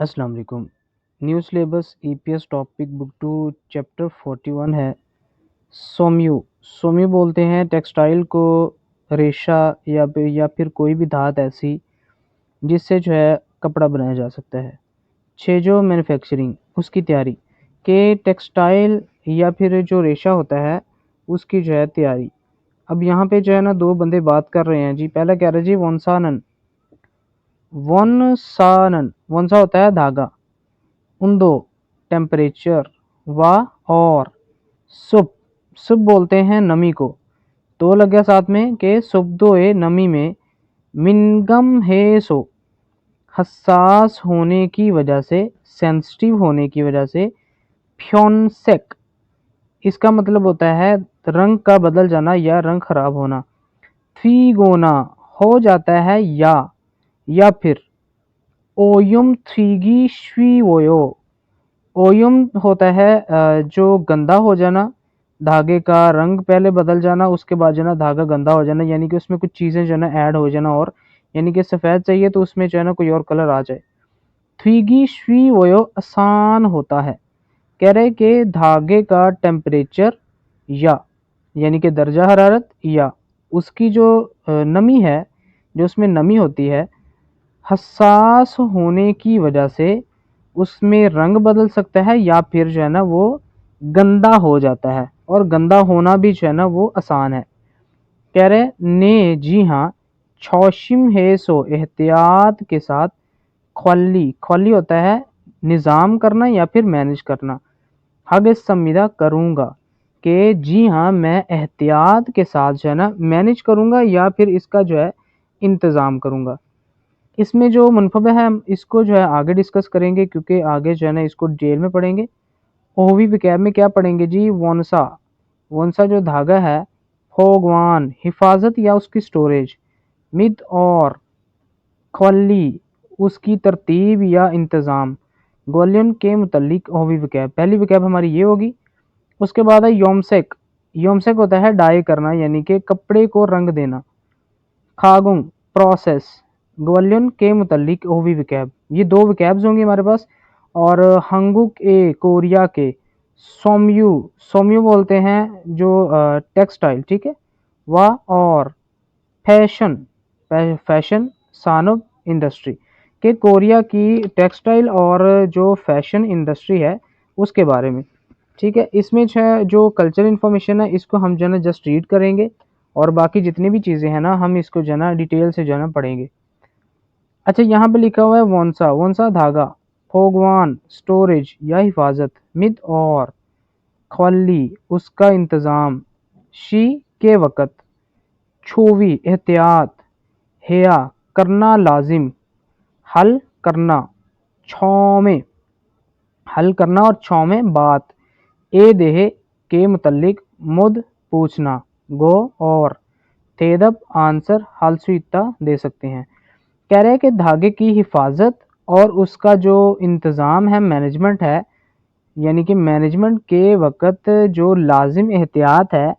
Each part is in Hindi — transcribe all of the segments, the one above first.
अस्सलाम वालेकुम। New syllabus EPS topic book 2 chapter 41 है। सोम्यू सोम्यू बोलते हैं टेक्सटाइल को, रेशा या फिर कोई भी धात ऐसी जिससे जो है कपड़ा बनाया जा सकता है। छेजो मैन्युफैक्चरिंग उसकी तैयारी के टेक्सटाइल या फिर जो रेशा होता है उसकी जो है तैयारी। अब यहाँ पे जो है ना दो बंदे बात कर रहे हैं जी। पहला कह रहे हैं जी वंसानन। वनसानन वंसा होता है धागा, उन्दो टेम्परेचर, वा और सुप सुप बोलते हैं नमी को। तो लग गया साथ में के सुब्दोए नमी में मिनगम है सो हसास होने की वजह से, सेंसिटिव होने की वजह से। फ्योनसेक इसका मतलब होता है रंग का बदल जाना या रंग खराब होना। थ्वीगोना हो जाता है या फिर ओयुम थ्वीगी श्वीवोयो। ओयुम होता है जो गंदा हो जाना, धागे का रंग पहले बदल जाना, उसके बाद जो है ना धागा गंदा हो जाना, यानी कि उसमें कुछ चीज़ें जो है ना ऐड हो जाना, और यानी कि सफ़ेद चाहिए तो उसमें जो है ना कोई और कलर आ जाए। थ्वीगी श्वी वयो आसान होता है। कह रहे कि धागे का टेम्परेचर या यानी कि दर्जा हरारत या उसकी जो नमी है, जो उसमें नमी होती है, हसास होने की वजह से उसमें रंग बदल सकता है या फिर जो है ना वो गंदा हो जाता है, और गंदा होना भी जो है ना वो आसान है। कह रहे ने जी हाँ, छौशिम है सो एहतियात के साथ। ख्वाली ख्वाली होता है निज़ाम करना या फिर मैनेज करना। हग संविदा करूँगा कि जी हाँ मैं एहतियात के साथ जो है ना मैनेज करूँगा या फिर इसका जो है इंतज़ाम करूँगा। इसमें जो मुनफबा है हम इसको जो है आगे डिस्कस करेंगे, क्योंकि आगे जो है ना इसको डिटेल में पढ़ेंगे। ओवी विकैब में क्या पढ़ेंगे जी? वोनसा वोनसा जो धागा है, होगवान हिफाजत या उसकी स्टोरेज, मिद और खवल्ली उसकी तरतीब या इंतज़ाम। ग्वालियन के मुतल्लिक ओवी विकैब, पहली विकैब हमारी ये होगी। उसके बाद है योमसेक। योमसेक होता है डाई करना, यानी कि कपड़े को रंग देना। खागुंग प्रोसेस। ग्वालियन के मुतल्लिक ओवी विकैब, ये दो विकैब्स होंगी हमारे पास। और हंगुक ए कोरिया के। सोम्यू सोम्यू बोलते हैं जो टेक्सटाइल, ठीक है। वा और फैशन फैशन सानव इंडस्ट्री के कोरिया की टेक्सटाइल और जो फैशन इंडस्ट्री है उसके बारे में, ठीक है। इसमें जो कल्चर इन्फॉर्मेशन है इसको हम जो है ना जस्ट रीड करेंगे, और बाकी जितनी भी चीज़ें हैं ना हम इसको जो है ना डिटेल से जो है ना पढ़ेंगे। अच्छा, यहाँ पे लिखा हुआ है वोंसा वोंसा धागा, फोगवान स्टोरेज या हिफाजत, मिद और खवल्ली उसका इंतज़ाम, शी के वक़्त, छूवी एहतियात, हेया करना लाजिम, हल करना, छौमे हल करना और छौमे बात, ए देह के मुतल्लिक, मुद पूछना, गो और तेदब आंसर हालसुइता दे सकते हैं। कह रहे हैं कि धागे की हिफाजत और उसका जो इंतज़ाम है, मैनेजमेंट है, यानी कि मैनेजमेंट के वक़्त जो लाजिम एहतियात है,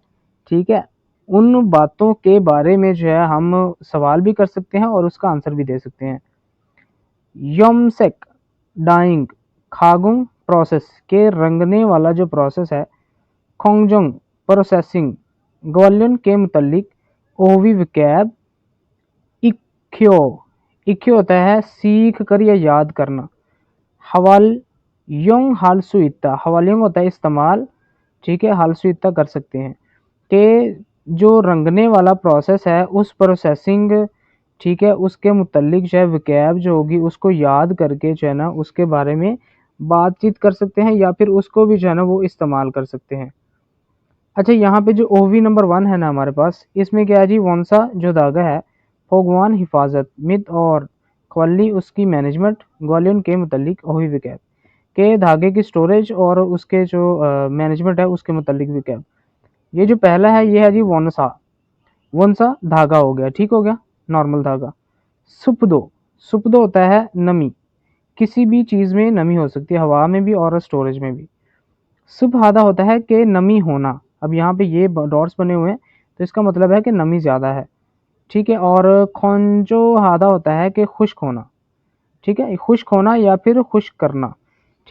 ठीक है, उन बातों के बारे में जो है हम सवाल भी कर सकते हैं और उसका आंसर भी दे सकते हैं। योमसेक डाइंग, खागुंग प्रोसेस के रंगने वाला जो प्रोसेस है, खोंगजोंग प्रोसेसिंग। ग्वालियन के मुतल्लिक ओवी विकैब, इक्यो इक्यो होता है सीख कर या याद करना। हवाल योंग हालसुइता, हवालियोंग होता है इस्तेमाल, ठीक है, हालसुइता कर सकते हैं कि जो रंगने वाला प्रोसेस है उस प्रोसेसिंग, ठीक है, उसके मुतल्लिक जो है विकैब जो होगी उसको याद करके जो है ना उसके बारे में बातचीत कर सकते हैं या फिर उसको भी जो है ना वो इस्तेमाल कर सकते हैं। अच्छा, यहाँ पे जो ओवी नंबर 1 है ना हमारे पास, इसमें क्या है जी? वोंसा जो धागा है, फोगवान हिफाजत, मिद और ख्वल्ली उसकी मैनेजमेंट, ग्वालियन के मुतल्लिक ओवी विकैब के धागे की स्टोरेज और उसके जो मैनेजमेंट है उसके मुतल्लिक विकैब। ये जो पहला है ये है जी वोनसा वोनसा धागा हो गया, ठीक हो गया, नॉर्मल धागा। सुपदो सुपदो होता है नमी, किसी भी चीज़ में नमी हो सकती है, हवा में भी और स्टोरेज में भी। सुबहादा होता है कि नमी होना। अब यहाँ पे ये डॉट्स बने हुए हैं तो इसका मतलब है कि नमी ज़्यादा है, ठीक है। और खोंजो हादा होता है कि खुश्क होना। ठीक है, खुश्क होना या फिर खुश्क करना,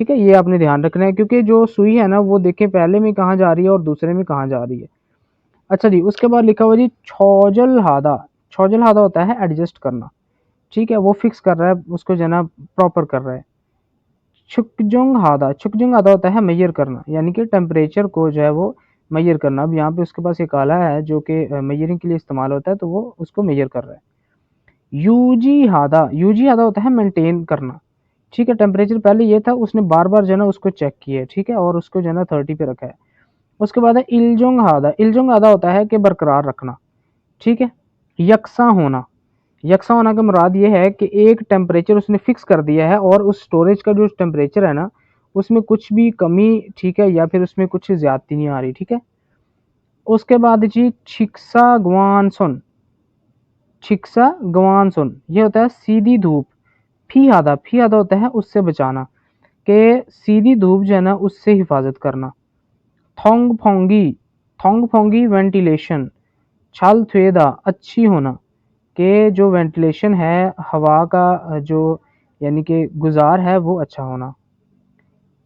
ठीक है, ये आपने ध्यान रखना है क्योंकि जो सुई है ना वो देखें पहले में कहाँ जा रही है और दूसरे में कहाँ जा रही है। अच्छा जी, उसके बाद लिखा हुआ जी छौजल हादा। छौजल हादा होता है एडजस्ट करना, ठीक है, वो फिक्स कर रहा है उसको जो है ना प्रॉपर कर रहा है। छुकजुंग हादा होता है मेजर करना, यानी कि टेम्परेचर को जो है वो मेजर करना। अब यहाँ पे उसके पास एक आला है जो कि मेजरिंग के लिए इस्तेमाल होता है, तो वो उसको मेजर कर रहा है। यूजी हादा होता है मेंटेन करना, ठीक है, टेम्परेचर पहले ये था, उसने बार बार जो है ना उसको चेक किया है, ठीक है, और उसको जो है ना 30 पे रखा है। उसके बाद है इल्जोंग आधा होता है कि बरकरार रखना, ठीक है, यकसा होना। यकसा होना का मुराद ये है कि एक टेम्परेचर उसने फिक्स कर दिया है और उस स्टोरेज का जो टेम्परेचर है ना उसमें कुछ भी कमी, ठीक है, या फिर उसमें कुछ ज्यादती नहीं आ रही, ठीक है। उसके बाद जी छिक्सा गवानसुन ये होता है सीधी धूप। फी आधा होता है उससे बचाना, कि सीधी धूप जो है ना उससे हिफाजत करना। थोंग फोंगी वेंटिलेशन। छाल थ्वेदा अच्छी होना, कि जो वेंटिलेशन है हवा का जो यानी कि गुजार है वो अच्छा होना।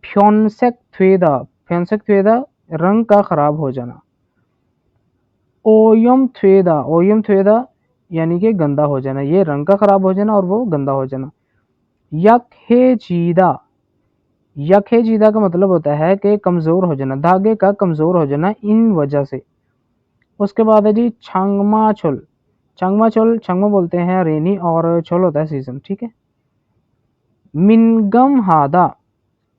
फ्योंसेक थ्वेदा रंग का खराब हो जाना। ओयम थ्वेदा यानी कि गंदा हो जाना, ये रंग का खराब हो जाना और वो गंदा हो जाना। यक हे चीदा। यक हे चीदा का मतलब होता है कि कमजोर हो जाना, धागे का कमजोर हो जाना इन वजह से। उसके बाद है जी छंगमा बोलते हैं रेनी और छोल होता है सीजन, ठीक है। मिनगम हादा।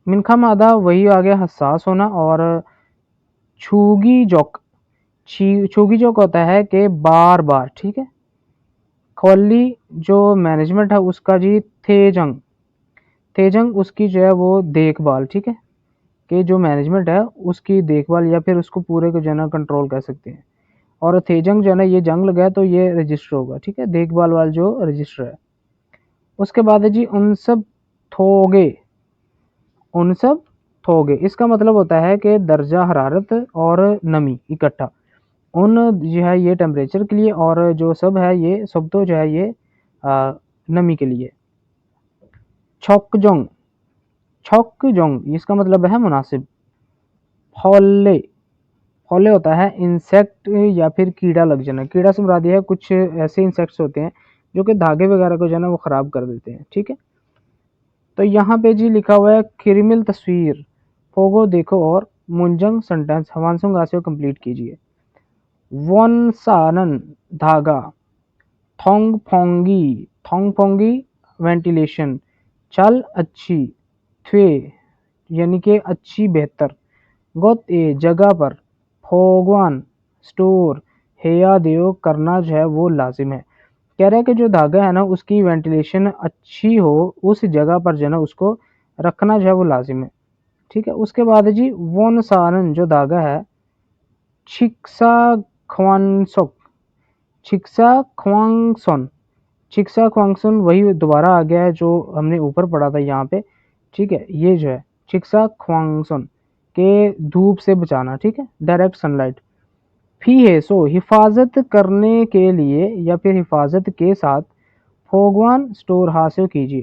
मिनखम हादा वही आ गया हसास होना। और छूगी जोक। छूगी जोक होता है कि बार बार, ठीक है। खोली जो मैनेजमेंट है उसका जी थेजंग। थेजंग उसकी जो है वो देखभाल, ठीक है, कि जो मैनेजमेंट है उसकी देखभाल या फिर उसको पूरे को जो है ना कंट्रोल कर सकते हैं। और थेजंग जो है ना ये जंग लगा है तो ये रजिस्टर होगा, ठीक है, देखभाल वाला जो रजिस्टर है। उसके बाद है जी थोगे उन सब थोगे, इसका मतलब होता है कि दर्जा हरारत और नमी इकट्ठा। उन जो है ये टेम्परेचर के लिए और जो सब है ये सब तो जो है ये नमी के लिए। छोकजोंग छोकजोंग इसका मतलब है मुनासिब। फौले फौले होता है इंसेक्ट या फिर कीड़ा लग जाना। कीड़ा से मुराद है कुछ ऐसे इंसेक्ट्स होते हैं जो कि धागे वगैरह को जो है ना वो खराब कर देते हैं, ठीक है। तो यहाँ पे जी लिखा हुआ है क्रिमिल तस्वीर, फोगो देखो और मुंजंग सेंटेंस हवानसुंग आसे कंप्लीट कीजिए। वन सानन धागा। थोंग फोंगी वेंटिलेशन। चल अच्छी। थ्वे यानी कि अच्छी बेहतर। गोत ए जगह पर। फोगवान स्टोर। हेया देयो करना जो है वो लाजिम है। कह रहा है कि जो धागा है ना उसकी वेंटिलेशन अच्छी हो उस जगह पर जो है ना उसको रखना जो है वो लाजिम है, ठीक है। उसके बाद है जी वन सारन जो धागा है छिक्सा ख्वानसोक। छिक्सा ख्वांगसोन छिक्सा ख्वांगसोन वही दोबारा आ गया है जो हमने ऊपर पढ़ा था यहाँ पे, ठीक है। ये जो है छिक्सा ख्वांगसोन के धूप से बचाना, ठीक है, डायरेक्ट सनलाइट। फी है सो हिफाजत करने के लिए या फिर हिफाजत के साथ भगवान स्टोर हासिल कीजिए,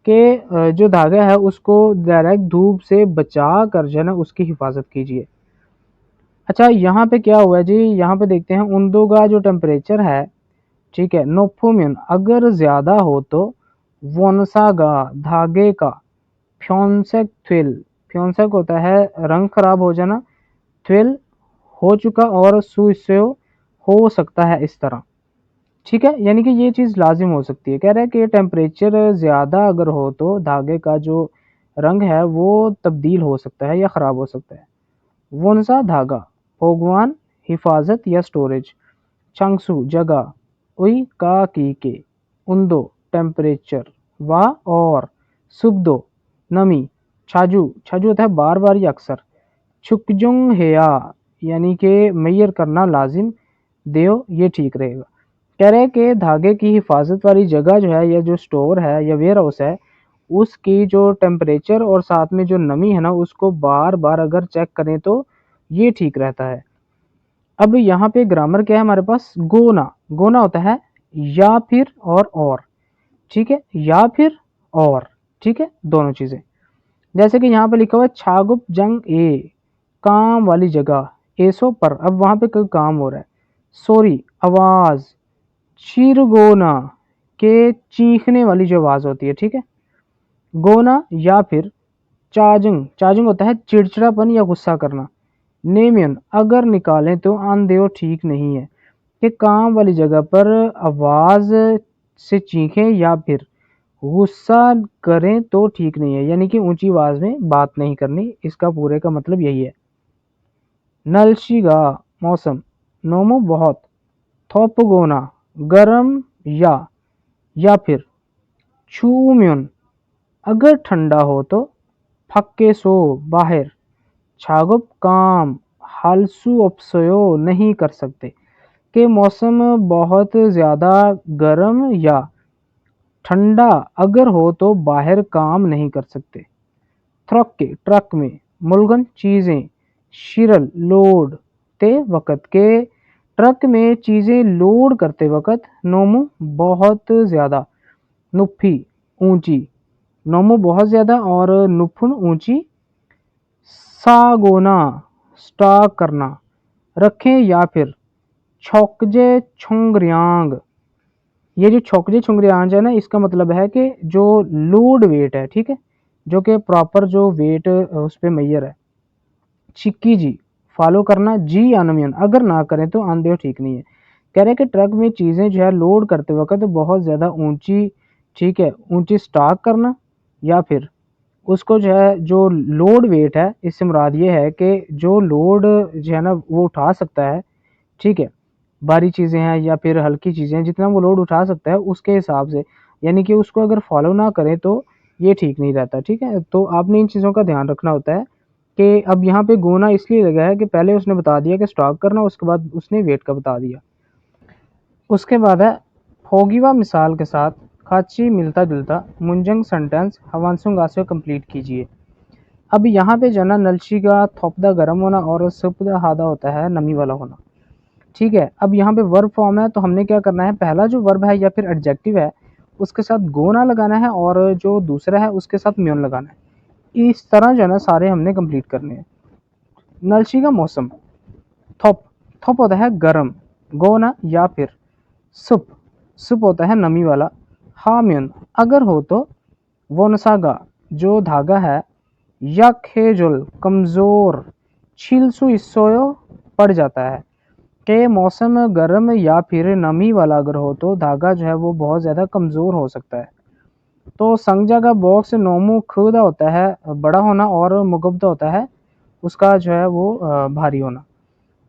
कि जो धागा है उसको डायरेक्ट धूप से बचा कर जो है ना उसकी हिफाजत कीजिए। अच्छा यहाँ पे क्या हुआ है जी, यहाँ पे देखते हैं उन्दो का जो टेम्परेचर है, ठीक है, नोफोमियन अगर ज़्यादा हो तो वोनसागा धागे का फ्योंसेक थ्विल। फ्योंसेक होता है रंग खराब हो जाना, थ्विल हो चुका और सुइस्यो हो सकता है इस तरह, ठीक है, यानी कि ये चीज़ लाजिम हो सकती है। कह रहा है कि टेम्परेचर ज़्यादा अगर हो तो धागे का जो रंग है वो तब्दील हो सकता है या ख़राब हो सकता है। वोनसा धागा भगवान हिफाजत या स्टोरेज। चंगसू जगह। उई का की के। उन्दो टेम्परेचर। वा और। सुबदो नमी। छाजू छाजू होता है बार बार या अक्सर। छुकजुंग हेया यानी कि मैयर करना लाजिम। देओ ये ठीक रहेगा। कह रहे हैं कि धागे की हिफाजत वाली जगह जो है या जो स्टोर है या वेयर हाउस है उसकी जो टेम्परेचर और साथ में जो नमी है ना उसको बार बार अगर चेक करें तो ये ठीक रहता है। अब यहाँ पे ग्रामर क्या है हमारे पास, गोना। गोना होता है या फिर और, ठीक है, या फिर और, ठीक है, दोनों चीज़ें। जैसे कि यहाँ पे लिखा हुआ है छागुप जंग ए, काम वाली जगह, एसो पर, अब वहाँ पे कोई काम हो रहा है। सॉरी, आवाज़, चिरगोना के चीखने वाली जो आवाज़ होती है, ठीक है। गोना या फिर चार्जिंग, चार्जिंग होता है चिड़चिड़ापन या गुस्सा करना। नेमियन, अगर निकालें तो आंधेओ ठीक नहीं है, कि काम वाली जगह पर आवाज़ से चीखें या फिर गुस्सा करें तो ठीक नहीं है, यानी कि ऊंची आवाज़ में बात नहीं करनी, इसका पूरे का मतलब यही है। नलशिगा, मौसम, नोमो बहुत, थोपगोना गरम या फिर चूम्युन, अगर ठंडा हो तो, फक्के सो बाहर, छागुप काम, हालसू अपसयो नहीं कर सकते, कि मौसम बहुत ज़्यादा गर्म या ठंडा अगर हो तो बाहर काम नहीं कर सकते। ट्रक के, ट्रक में, मुल्गन चीज़ें, शिरल लोड ते वक़्त, के ट्रक में चीज़ें लोड करते वक़्त, नोमू बहुत ज़्यादा, नुफ़ी ऊंची, नोमू बहुत ज़्यादा और नुफुन ऊंची, सागोना स्टॉक करना, रखें या फिर छोकजे छुंगरियांग, ये जो छोकजे छुंगरियांग है ना, इसका मतलब है कि जो लोड वेट है, ठीक है, जो कि प्रॉपर जो वेट उस पर मैयर है। चिक्की जी, फॉलो करना, जी अनमियन, अगर ना करें तो आंधे ठीक नहीं है। कह रहे हैं कि ट्रक में चीज़ें जो है लोड करते वक्त बहुत ज़्यादा ऊंची, ठीक है, ऊंची स्टॉक करना, या फिर उसको जो है जो लोड वेट है, इससे मुराद ये है कि जो लोड जो है ना वो उठा सकता है, ठीक है, भारी चीज़ें हैं या फिर हल्की चीज़ें हैं, जितना वो लोड उठा सकता है उसके हिसाब से, यानी कि उसको अगर फॉलो ना करें तो ये ठीक नहीं रहता, ठीक है। तो आपने इन चीज़ों का ध्यान रखना होता है कि अब यहाँ पे गोना इसलिए लगा है कि पहले उसने बता दिया कि स्टॉक करना, उसके बाद उसने वेट का बता दिया। उसके बाद है होगीवा मिसाल के साथ खाची मिलता जुलता मुंजंग सेंटेंस हवानसुंग आसे कंप्लीट कीजिए। अब यहाँ पे जो है ना नलची का थोपदा गर्म होना और सुपदा हादा होता है नमी वाला होना, ठीक है। अब यहाँ पे वर्ब फॉर्म है, तो हमने क्या करना है, पहला जो वर्ब है या फिर एडजेक्टिव है उसके साथ गोना लगाना है और जो दूसरा है उसके साथ म्यून लगाना है। इस तरह जो है ना सारे हमने कंप्लीट करने हैं। नलची का मौसम, थोप, थोप होता है गर्म, गोना या फिर सुप, सुप होता है नमी वाला, हाम्युन अगर हो तो, वोनसागा जो धागा है, यखेजुल कमज़ोर, छिलसु इसोयो पड़ जाता है, के मौसम गर्म या फिर नमी वाला अगर हो तो धागा जो है वो बहुत ज़्यादा कमज़ोर हो सकता है। तो संज्ञा का बॉक्स नोमू खुदा होता है बड़ा होना और मुगब्दा होता है उसका जो है वो भारी होना।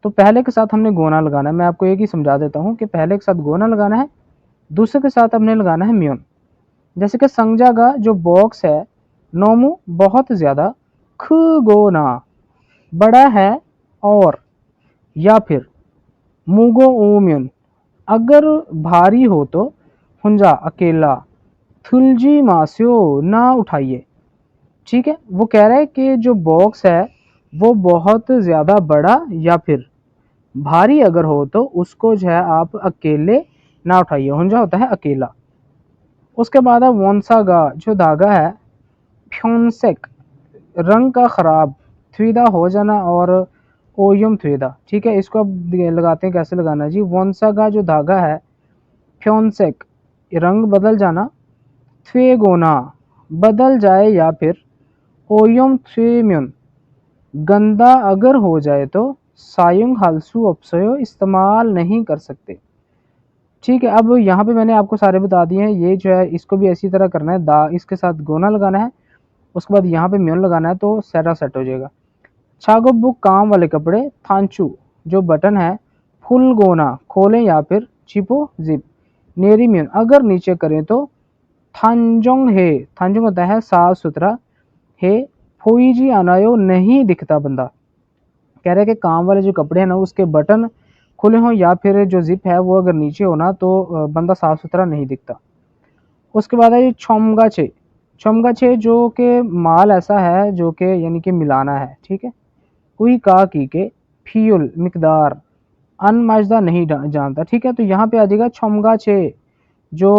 तो पहले के साथ हमने गोना लगाना है, मैं आपको एक ही समझा देता हूँ कि पहले के साथ गोना लगाना है, दूसरे के साथ हमने लगाना है म्यून। जैसे कि संज्ञा का जो बॉक्स है, नोमू बहुत ज़्यादा, खुगोना बड़ा है और, या फिर मुगो ओम्यन अगर भारी हो तो, हुंजा अकेला, थुलजी मास्यो ना उठाइए, ठीक है। वो कह रहा है कि जो बॉक्स है वो बहुत ज़्यादा बड़ा या फिर भारी अगर हो तो उसको जो है आप अकेले ना उठाइए, हुंजा होता है अकेला। उसके बाद है वोनसागा जो धागा है, फ्योनसेक रंग का खराब, थ्विदा हो जाना और ओयम थ्विदा, ठीक है। इसको अब लगाते हैं कैसे लगाना है जी। वोनसागा जो धागा है, फ्योनसेक रंग बदल जाना, थ्वेगोना बदल जाए या फिर ओयम थ्वेम्युन गंदा अगर हो जाए तो, सायुंग हालसू अपसयो इस्तेमाल नहीं कर सकते, ठीक है। अब यहाँ पे मैंने आपको सारे बता दिए हैं, ये जो है इसको भी इसी तरह करना है, दा इसके साथ गोना लगाना है, उसके बाद यहाँ पे म्यून लगाना है, तो सेटा सेट हो जाएगा। छागो बुक काम वाले कपड़े, थांचू जो बटन है, फुल गोना खोलें या फिर चिपो जिप, नेरी म्यून अगर नीचे करें तो, थांजोंग है, थांजोंग होता है साफ सुथरा, है फोईजी अनायो नहीं दिखता बंदा, कह रहे हैं कि काम वाले जो कपड़े हैं ना उसके बटन खुले हों या फिर जो जिप है वो अगर नीचे हो ना तो बंदा साफ सुथरा नहीं दिखता। उसके बाद है ये छोमगाछे, छोमगाछे जो कि माल ऐसा है जो कि यानी कि मिलाना है, ठीक है। कोई का की के फ्यूल मिकदार अनमाजदा नहीं जानता, ठीक है। तो यहाँ पे आ जाएगा छोमगाछे जो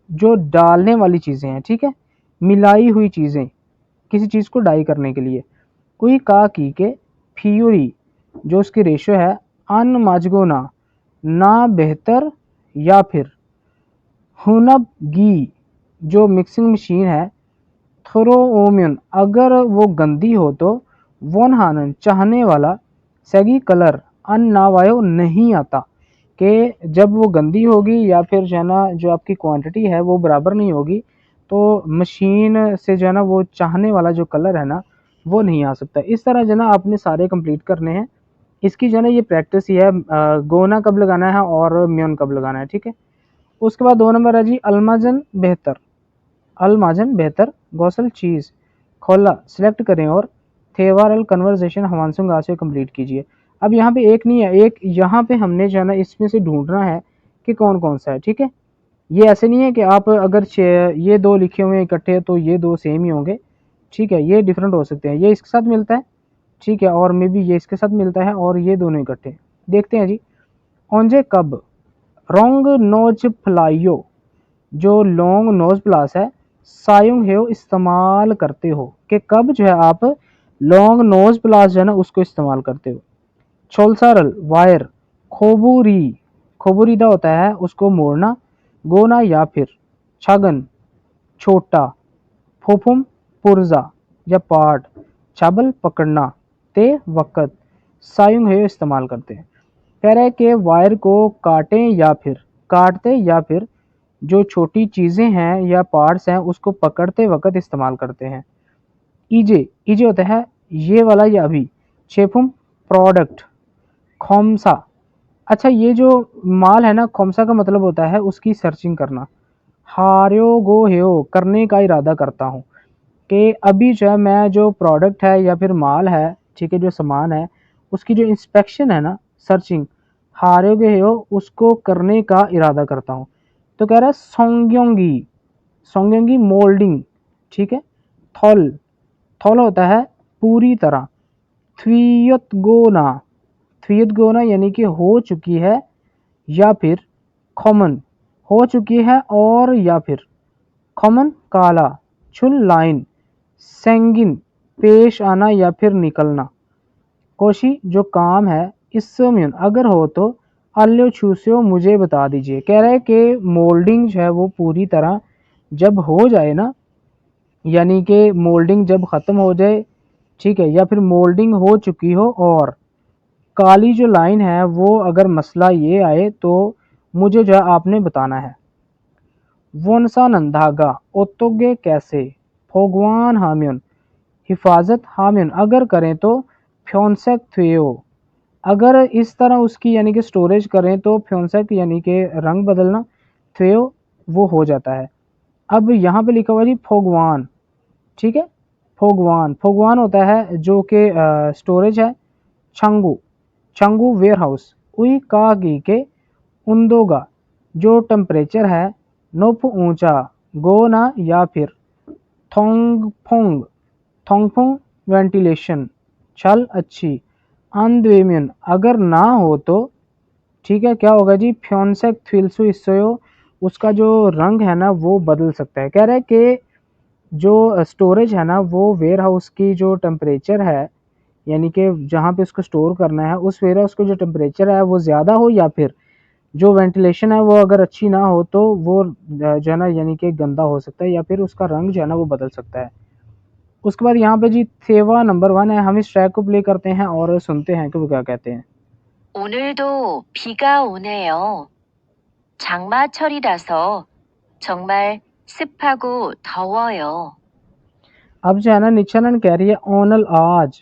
जो डालने वाली चीज़ें हैं, ठीक है, मिलाई हुई चीज़ें किसी चीज़ को डाई करने के लिए। कोई का की के फ्यूरी जो उसकी रेशियो है अन माजगोना ना बेहतर या फिर हुनब गी जो मिक्सिंग मशीन है थ्रोओमियन अगर वो गंदी हो तो वन हानन चाहने वाला सगी कलर अन नावायो नहीं आता कि जब वो गंदी होगी या फिर जो है ना जो आपकी क्वांटिटी है वो बराबर नहीं होगी तो मशीन से जो है ना वो चाहने वाला जो कलर है ना वो नहीं आ सकता। इस तरह जो है ना आपने सारे कंप्लीट करने हैं। इसकी जो है ना ये प्रैक्टिस ही है, गोना कब लगाना है और म्योन कब लगाना है, ठीक है। उसके बाद 2 नंबर है जी अलमाजन बेहतर। अलमाजन बेहतर गौसल चीज़ खोला सिलेक्ट करें और थेवारल कन्वर्सेशन हवानसुंग से कंप्लीट कीजिए। अब यहाँ पे एक नहीं है, एक यहाँ पे हमने जो है ना इसमें से ढूंढना है कि कौन कौन सा है, ठीक है। ये ऐसे नहीं है कि आप अगर ये दो लिखे हुए हैं इकट्ठे तो ये दो सेम ही होंगे, ठीक है, ये डिफरेंट हो सकते हैं। ये इसके साथ मिलता है, ठीक है, और मे बी ये इसके साथ मिलता है और ये दोनों इकट्ठे। देखते हैं जी। ओंजे कब रोंग नोज फ्लाइयो जो लॉन्ग नोज प्लास है सायुंग हेयो इस्तेमाल करते हो कि कब जो है आप लॉन्ग नोज प्लास जो है ना उसको इस्तेमाल करते हो। छोलसारल वायर खोबूरी खोबूरीदा होता है उसको मोड़ना गोना या फिर छागन छोटा फोफुम पुर्जा या पार्ट चाबल पकड़ना ते वक़्त सायुंग हेयो इस्तेमाल करते हैं। कह रहा है कि वायर को काटें या फिर काटते या फिर जो छोटी चीज़ें हैं या पार्ट्स हैं उसको पकड़ते वक़्त इस्तेमाल करते हैं। ईजे ईजे होता है ये वाला या अभी शेफुम प्रोडक्ट खोमसा। अच्छा ये जो माल है ना खोमसा का मतलब होता है उसकी सर्चिंग करना। हार्यो गो हेयो करने का इरादा करता हूँ कि अभी जो है मैं जो प्रोडक्ट है या फिर माल है, ठीक है, जो सामान है उसकी जो इंस्पेक्शन है ना सर्चिंग हार्यो गो हेयो उसको करने का इरादा करता हूँ। तो कह रहा है सोंग्योंगी सोंग्योंगी मोल्डिंग, ठीक है। थॉल थॉल होता है पूरी तरह। थ्वियतगोना थ्वियतगोना यानी कि हो चुकी है या फिर कॉमन हो चुकी है और या फिर कॉमन काला छुल लाइन सेंगिन पेश आना या फिर निकलना। कोशी जो काम है इसमें अगर हो तो अल्यो छूस्यो मुझे बता दीजिए। कह रहे हैं कि मोल्डिंग जो है वो पूरी तरह जब हो जाए ना, यानी कि मोल्डिंग जब ख़त्म हो जाए, ठीक है, या फिर मोल्डिंग हो चुकी हो और काली जो लाइन है वो अगर मसला ये आए तो मुझे जो है आपने बताना है। वोनसा नंदागा ओतोगे कैसे भगवान हाम्युन हिफाजत हाम्युन अगर करें तो फ्योनसेक थ्वेयो अगर इस तरह उसकी यानी कि स्टोरेज करें तो फ्योनसेक यानी कि रंग बदलना थ्वेयो वो हो जाता है। अब यहाँ पे लिखा हुआ जी भगवान, ठीक है, भगवान भगवान होता है जो कि स्टोरेज है। छंगू छंगू वेयर हाउस उई कागी के उंदोगा जो टेम्परेचर है नोप ऊंचा गोना या फिर थोंगफोंग थोंगफोंग वेंटिलेशन छल अच्छी अंद्वेमियन अगर ना हो तो, ठीक है, क्या होगा जी फ्योनसेक थ्विल्सु इसोयो उसका जो रंग है ना वो बदल सकता है। कह रहा है कि जो स्टोरेज है ना वो वेयर हाउस की जो टेम्परेचर है यानी कि जहाँ पे उसको स्टोर करना है उस वेयर हाउस का जो टेम्परेचर है वो ज़्यादा हो या फिर जो वेंटिलेशन है वो अगर अच्छी ना हो तो वो जो है ना यानी कि गंदा हो सकता है या फिर उसका रंग जो है ना वो बदल सकता है। उसके बाद यहाँ पे जी थेवा नंबर 1 है। हम इस ट्रैक को प्ले करते हैं और सुनते हैं कि वो क्या कहते हैं। 오늘도 비가 오네요. 장마철이라서 정말 습하고 더워요. अब जो है ना निचलन कह रही है ओनल आज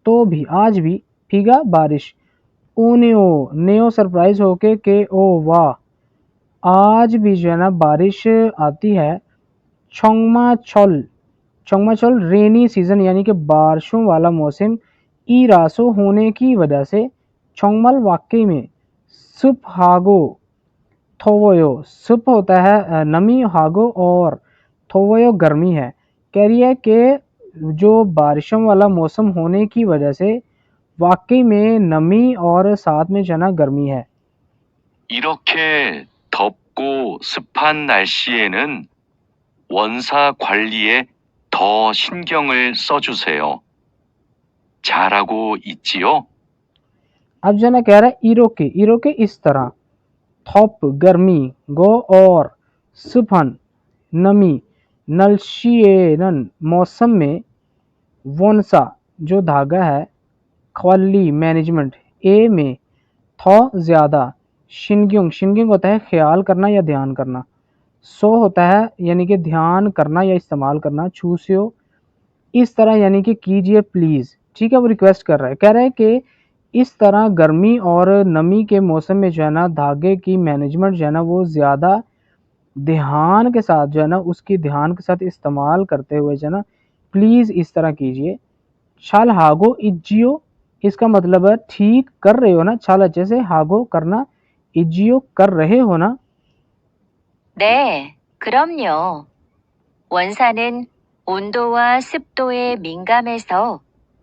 तो भी आज भी भीगा बारिश ऊनियो नेओ सरप्राइज होके के ओ वाह आज भी जो है ना बारिश आती है। छोंगमा छोल रेनी सीजन यानी कि बारिशों वाला मौसम ई रासो होने की वजह से छोंगमल वाकई में सुप हागो थोवोयो सुप होता है नमी हागो और थोवोयो गर्मी है। कह रही है कि जो बारिशों वाला मौसम होने की वजह से वाकई में नमी और साथ में जो है ना गर्मी है। 이렇게 덥고 습한 날씨에는 원사 관리에 더 신경을 써주세요. 잘하고 있지요? अब जो है ना कह रहा है ईरो के इस तरह, थॉप गर्मी, गो और, सुफन नमी, नलशिएनन मौसम में, वोनसा जो धागा है, ख्वाली मैनेजमेंट, ए में, थॉ ज़्यादा, शिनग्युंग शिनग्युंग होता है ख्याल करना या ध्यान करना, सो होता है यानी कि ध्यान करना या इस्तेमाल करना, छूसियो इस तरह यानी कि कीजिए प्लीज़। ठीक है, वो रिक्वेस्ट कर रहा है, कह रहा है कि इस तरह गर्मी और नमी के मौसम में जो है ना धागे की मैनेजमेंट जो है ना वो ज़्यादा ध्यान के साथ जो है ना उसकी ध्यान के साथ इस्तेमाल करते हुए जो है ना प्लीज़ इस तरह कीजिए। शाल हागो इज्जियो इसका मतलब है ठीक कर रहे हो ना, छाल अच्छे से, हागो करना, इज्जियो कर रहे हो ना। 네, 그럼요. 원사는 온도와 습도에 민감해서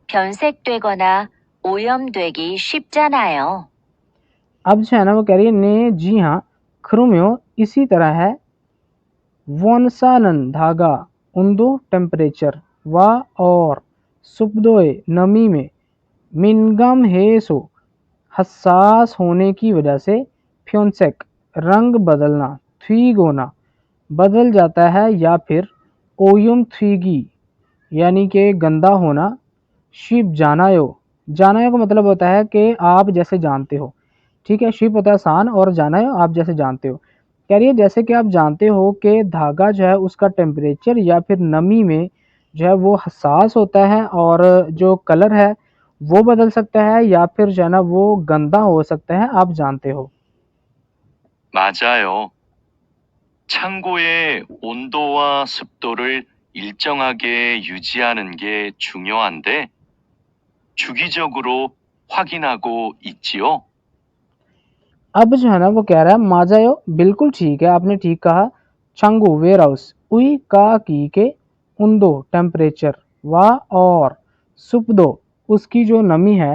변색되거나 오염되기 쉽잖아요. अब जो है ना वो कह रही है ने जी हाँ, खरुम्यो इसी तरह है, वोनसानन धागा, उन्दो टेम्परेचर, वा और, सुपदोए नमी में, मिनगम हेसो हसास होने की वजह से, फ्योंसेक रंग बदलना, थ्वीगोना बदल जाता है या फिर, ओयुम थ्वीगी यानी कि गंदा होना, शिप जानायो जानायो का मतलब होता है कि आप जैसे जानते हो। ठीक है, शिप होता है आसान और जानायो आप जैसे जानते हो। कह रही है जैसे कि आप जानते हो कि धागा जो है उसका टेम्परेचर या फिर नमी में जो है वो हसास होता है और जो कलर है वो बदल सकता है या फिर जो है ना वो गंदा हो सकता है, आप जानते हो। 맞아요. 창고의 온도와 습도를 일정하게 유지하는 게 중요한데, 주기적으로 확인하고 있지요? अब जो है ना वो कह रहा है माजायो बिल्कुल ठीक है, आपने ठीक कहा, चंगू वेयर हाउस, उई का की के, उन्दो टेम्परेचर, वा और, सुपदो उसकी जो नमी है,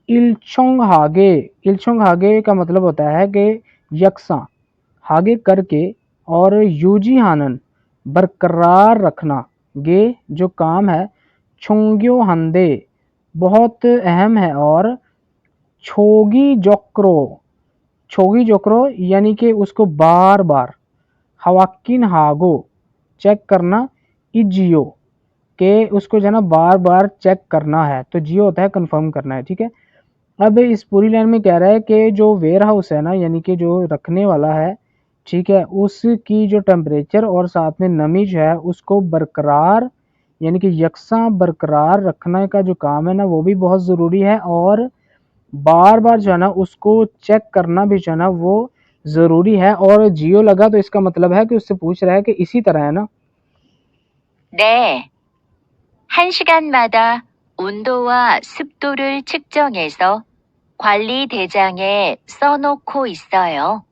इल्चोंग हागे का मतलब होता है कि यकसा, हागे करके, और यूजी हानन बरकरार रखना, गे जो काम है, छुंग्यो हंदे बहुत अहम है, और छोगी जोक्रो छोगी जोक्रो यानी कि उसको बार बार, हवाकिन हागो चेक करना, इजियो के उसको जो है ना बार बार चेक करना है, तो जियो होता है कंफर्म करना है। ठीक है, अब इस पूरी लाइन में कह रहा है कि जो वेयर हाउस है ना यानी कि जो रखने वाला है, ठीक है, उसकी जो टेम्परेचर और साथ में नमी जो है उसको बरकरार यानी कि यकसा बरकरार रखने का जो काम है ना वो भी बहुत ज़रूरी है, और बार बार जो है ना उसको चेक करना भी जो है ना वो ज़रूरी है। और जियो लगा तो इसका मतलब है कि उससे पूछ रहा है कि इसी तरह है ना। 네, 1시간마다 온도와 습도를 측정해서 관리 대장에 써놓고 있어요.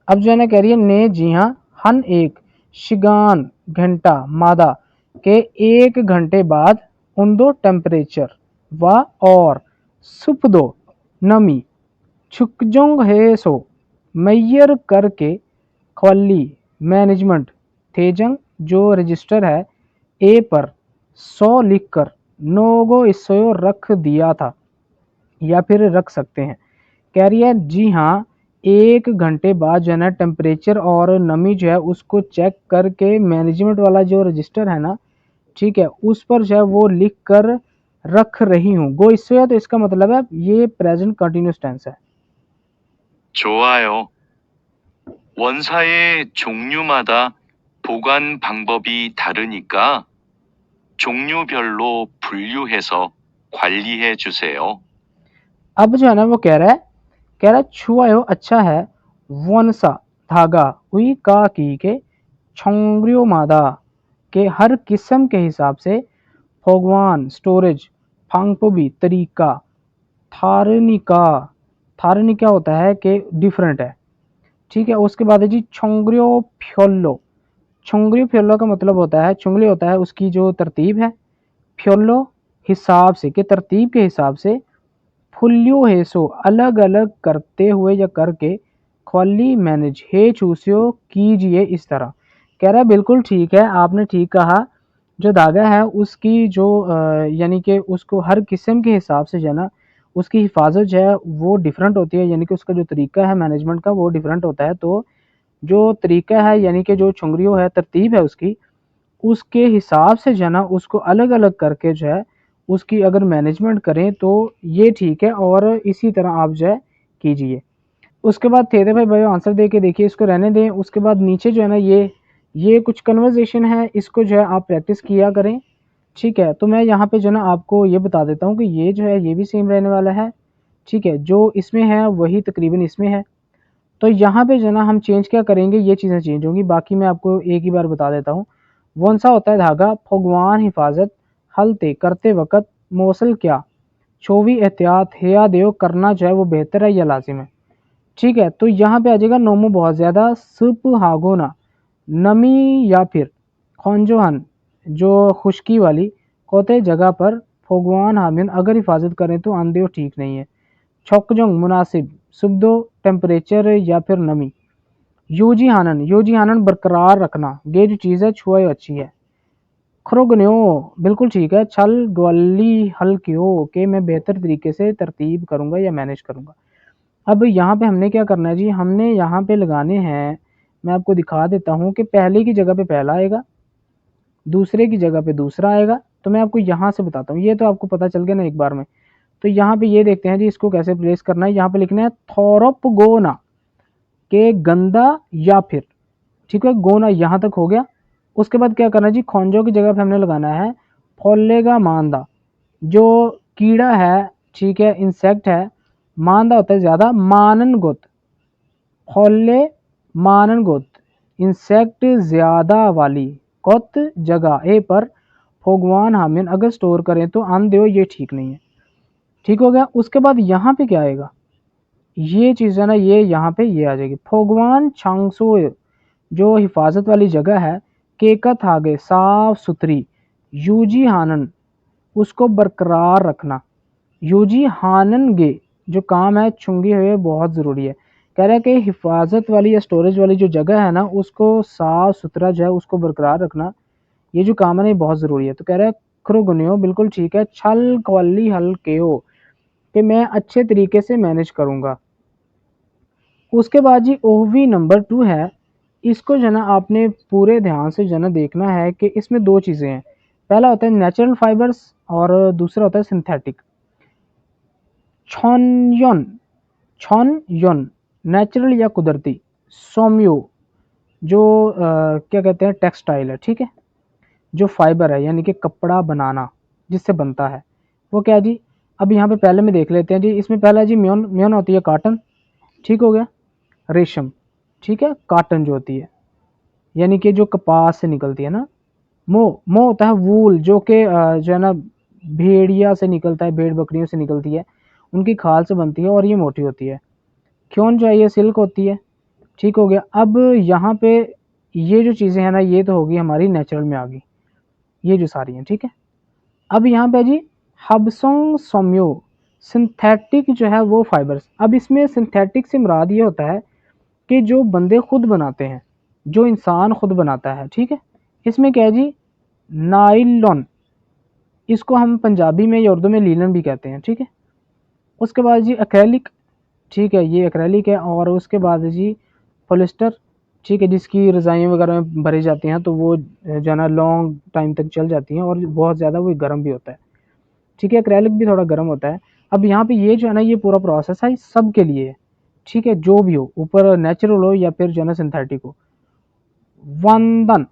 अब जो है ना कह रही है ने जी हाँ, हन एक, शिगान घंटा, मादा के एक घंटे बाद, उन्दो टेम्परेचर, व और, सुपदो नमी, छुकजोंग है सो मैयर करके, ख्वाली मैनेजमेंट, थेजंग जो रजिस्टर है, ए पर, 100 लिखकर, नोगो इसो रख दिया था या फिर रख सकते हैं। कह रही है जी हाँ, एक घंटे बाद जो है ना टेम्परेचर और नमी जो है उसको चेक करके मैनेजमेंट वाला जो रजिस्टर है ना, ठीक है, उस पर जो है वो लिख कर रख रही हूँ। गो इससे है तो इसका मतलब है ये प्रेजेंट कंटिन्यूस टेंस है। 좋아요. 원사의 종류마다 보관 방법이 다르니까 종류별로 분류해서 관리해 주세요. अब जो है ना वो कह रहा है छुआयो अच्छा है, वनसा धागा, उई का की के, छोंग्रियो मादा के हर किस्म के हिसाब से, भगवान स्टोरेज, फांगपोबी तरीका, थारनिका थारनिका होता है कि डिफरेंट है। ठीक है, उसके बाद है जी छोंग्रियो फ्योल्लो, छोंग्रियो फ्योल्लो का मतलब होता है, चुंगली होता है उसकी जो तरतीब है, फ्योल्लो हिसाब से कि तरतीब के हिसाब से, फुल्यो हेसो अलग अलग करते हुए या करके, ख्वाली मैनेज हे चूसियो कीजिए इस तरह। कह रहा है बिल्कुल ठीक है, आपने ठीक कहा। जो धागा है उसकी जो यानी कि उसको हर किस्म के हिसाब से जो है ना उसकी हिफाजत जो है वो डिफरेंट होती है, यानी कि उसका जो तरीका है मैनेजमेंट का वो डिफरेंट होता है। तो जो तरीका है यानी कि जो छुंगरियों है तरतीब है उसकी, उसके हिसाब से जो है ना उसको अलग अलग करके जो है उसकी अगर मैनेजमेंट करें तो ये ठीक है, और इसी तरह आप जो है कीजिए। उसके बाद थे भाई भाई आंसर दे के देखिए, इसको रहने दें। उसके बाद नीचे जो है ना ये कुछ कन्वर्जेशन है, इसको जो है आप प्रैक्टिस किया करें, ठीक है। तो मैं यहाँ पे जो है ना आपको ये बता देता हूँ कि ये जो है ये भी सेम रहने वाला है, ठीक है। जो इसमें है वही तकरीबन इसमें है। तो यहाँ पे जो है ना हम चेंज क्या करेंगे, ये चीज़ें चेंज होंगी, बाकी मैं आपको एक ही बार बता देता हूँ। कौन सा होता है धागा, भगवान हिफाजत हलते करते वक्त मौसल क्या चोवी एहतियात हेया देव करना जो है वो बेहतर है या लाजिम है, ठीक है। तो यहाँ पे आ जाएगा नोमो बहुत ज़्यादा सुप हागोना नमी या फिर खोंजोहन जो खुश्की वाली कोते जगह पर फोगवान हामिन अगर हिफाजत करें तो आंदेव ठीक नहीं है। छोकजोंग मुनासिब सुबदो टेम्परेचर या फिर नमी। यूजी हानन बरकरार रखना, ये जो चीज़ है छुआ अच्छी है। खरोगन्यो बिल्कुल ठीक है। छल ग्वाली हल्क्यो के मैं बेहतर तरीके से तरतीब करूंगा या मैनेज करूंगा। अब यहाँ पे हमने क्या करना है जी, हमने यहाँ पे लगाने हैं, मैं आपको दिखा देता हूँ कि पहले की जगह पे पहला आएगा, दूसरे की जगह पे दूसरा आएगा। तो मैं आपको यहाँ से बताता हूँ, ये तो आपको पता चल गया ना एक बार में। तो यहाँ पे ये देखते हैं जी इसको कैसे प्लेस करना है। यहाँ पे लिखना है थोरप गोना के गंदा या फिर, ठीक है, गोना यहाँ तक हो गया। उसके बाद क्या करना है जी, खोंजो की जगह पे हमने लगाना है फोलेगा मांदा, जो कीड़ा है, ठीक है, इंसेक्ट है। मांदा होता है ज़्यादा, मानन गुत फोले मानन गुत इंसेक्ट ज़्यादा वाली कुत जगह ए पर भगवान हामिन अगर स्टोर करें तो आन दो, ये ठीक नहीं है, ठीक हो गया। उसके बाद यहाँ पे क्या आएगा, ये चीज़ है ना ये यहाँ पे ये आ जाएगी भगवान छांगसो, जो हिफाजत वाली जगह है। केकत आगे साफ सुथरी, यूजी हानन उसको बरकरार रखना, यूजी हानन गे जो काम है छुंगी हुए बहुत ज़रूरी है। कह रहा है कि हिफाजत वाली या स्टोरेज वाली जो जगह है ना उसको साफ सुथरा जो है उसको बरकरार रखना, ये जो काम है ना ये बहुत ज़रूरी है। तो कह रहा है खरुगुनियो बिल्कुल ठीक है। छल कवली हल के हो कि मैं अच्छे तरीके से मैनेज करूँगा। उसके बाद जी ओहवी नंबर 2 है, इसको जो है ना आपने पूरे ध्यान से जो है ना देखना है कि इसमें दो चीज़ें हैं। पहला होता है नेचुरल फाइबर्स और दूसरा होता है सिंथेटिक। छॉनयन छॉनयन नेचुरल या कुदरती, सोम्यो जो क्या कहते हैं टेक्सटाइल है, ठीक है, जो फाइबर है यानी कि कपड़ा बनाना जिससे बनता है वो क्या है जी। अब यहाँ पे पहले में देख लेते हैं जी, इसमें पहला जी म्योन, म्योन होती है कॉटन, ठीक हो गया। रेशम, ठीक है, कॉटन जो होती है यानी कि जो कपास से निकलती है ना। मो होता है वूल, जो कि जो है ना भेड़िया से निकलता है, भेड़ बकरियों से निकलती है, उनकी खाल से बनती है और ये मोटी होती है। क्यों जो है ये सिल्क होती है, ठीक हो गया। अब यहाँ पे ये जो चीज़ें हैं ना ये तो होगी हमारी नेचुरल में आ गई, ये जो सारी हैं, ठीक है। अब यहाँ पे जी हबसोंग सोम्यो सिंथेटिक जो है वो फाइबर्स। अब इसमें सिंथेटिक से मुराद ये होता है कि जो बंदे खुद बनाते हैं, जो इंसान खुद बनाता है, ठीक है। इसमें क्या है जी, नाइलॉन, इसको हम पंजाबी में या उर्दू में लीलन भी कहते हैं, ठीक है। उसके बाद जी एक्रेलिक, ठीक है, ये एक्रेलिक है। और उसके बाद जी पॉलिस्टर, ठीक है, जिसकी रज़ाइयाँ वगैरह में भरी जाती हैं तो वो जो है ना लॉन्ग टाइम तक चल जाती हैं और बहुत ज़्यादा वो गर्म भी होता है, ठीक है। एक्रेलिक भी थोड़ा गर्म होता है। अब यहाँ पे ये जो है ना ये पूरा प्रोसेस है सब के लिए, ठीक है, जो भी हो, ऊपर नेचुरल हो या फिर जो है ना सिंथेटिक हो। वंदन,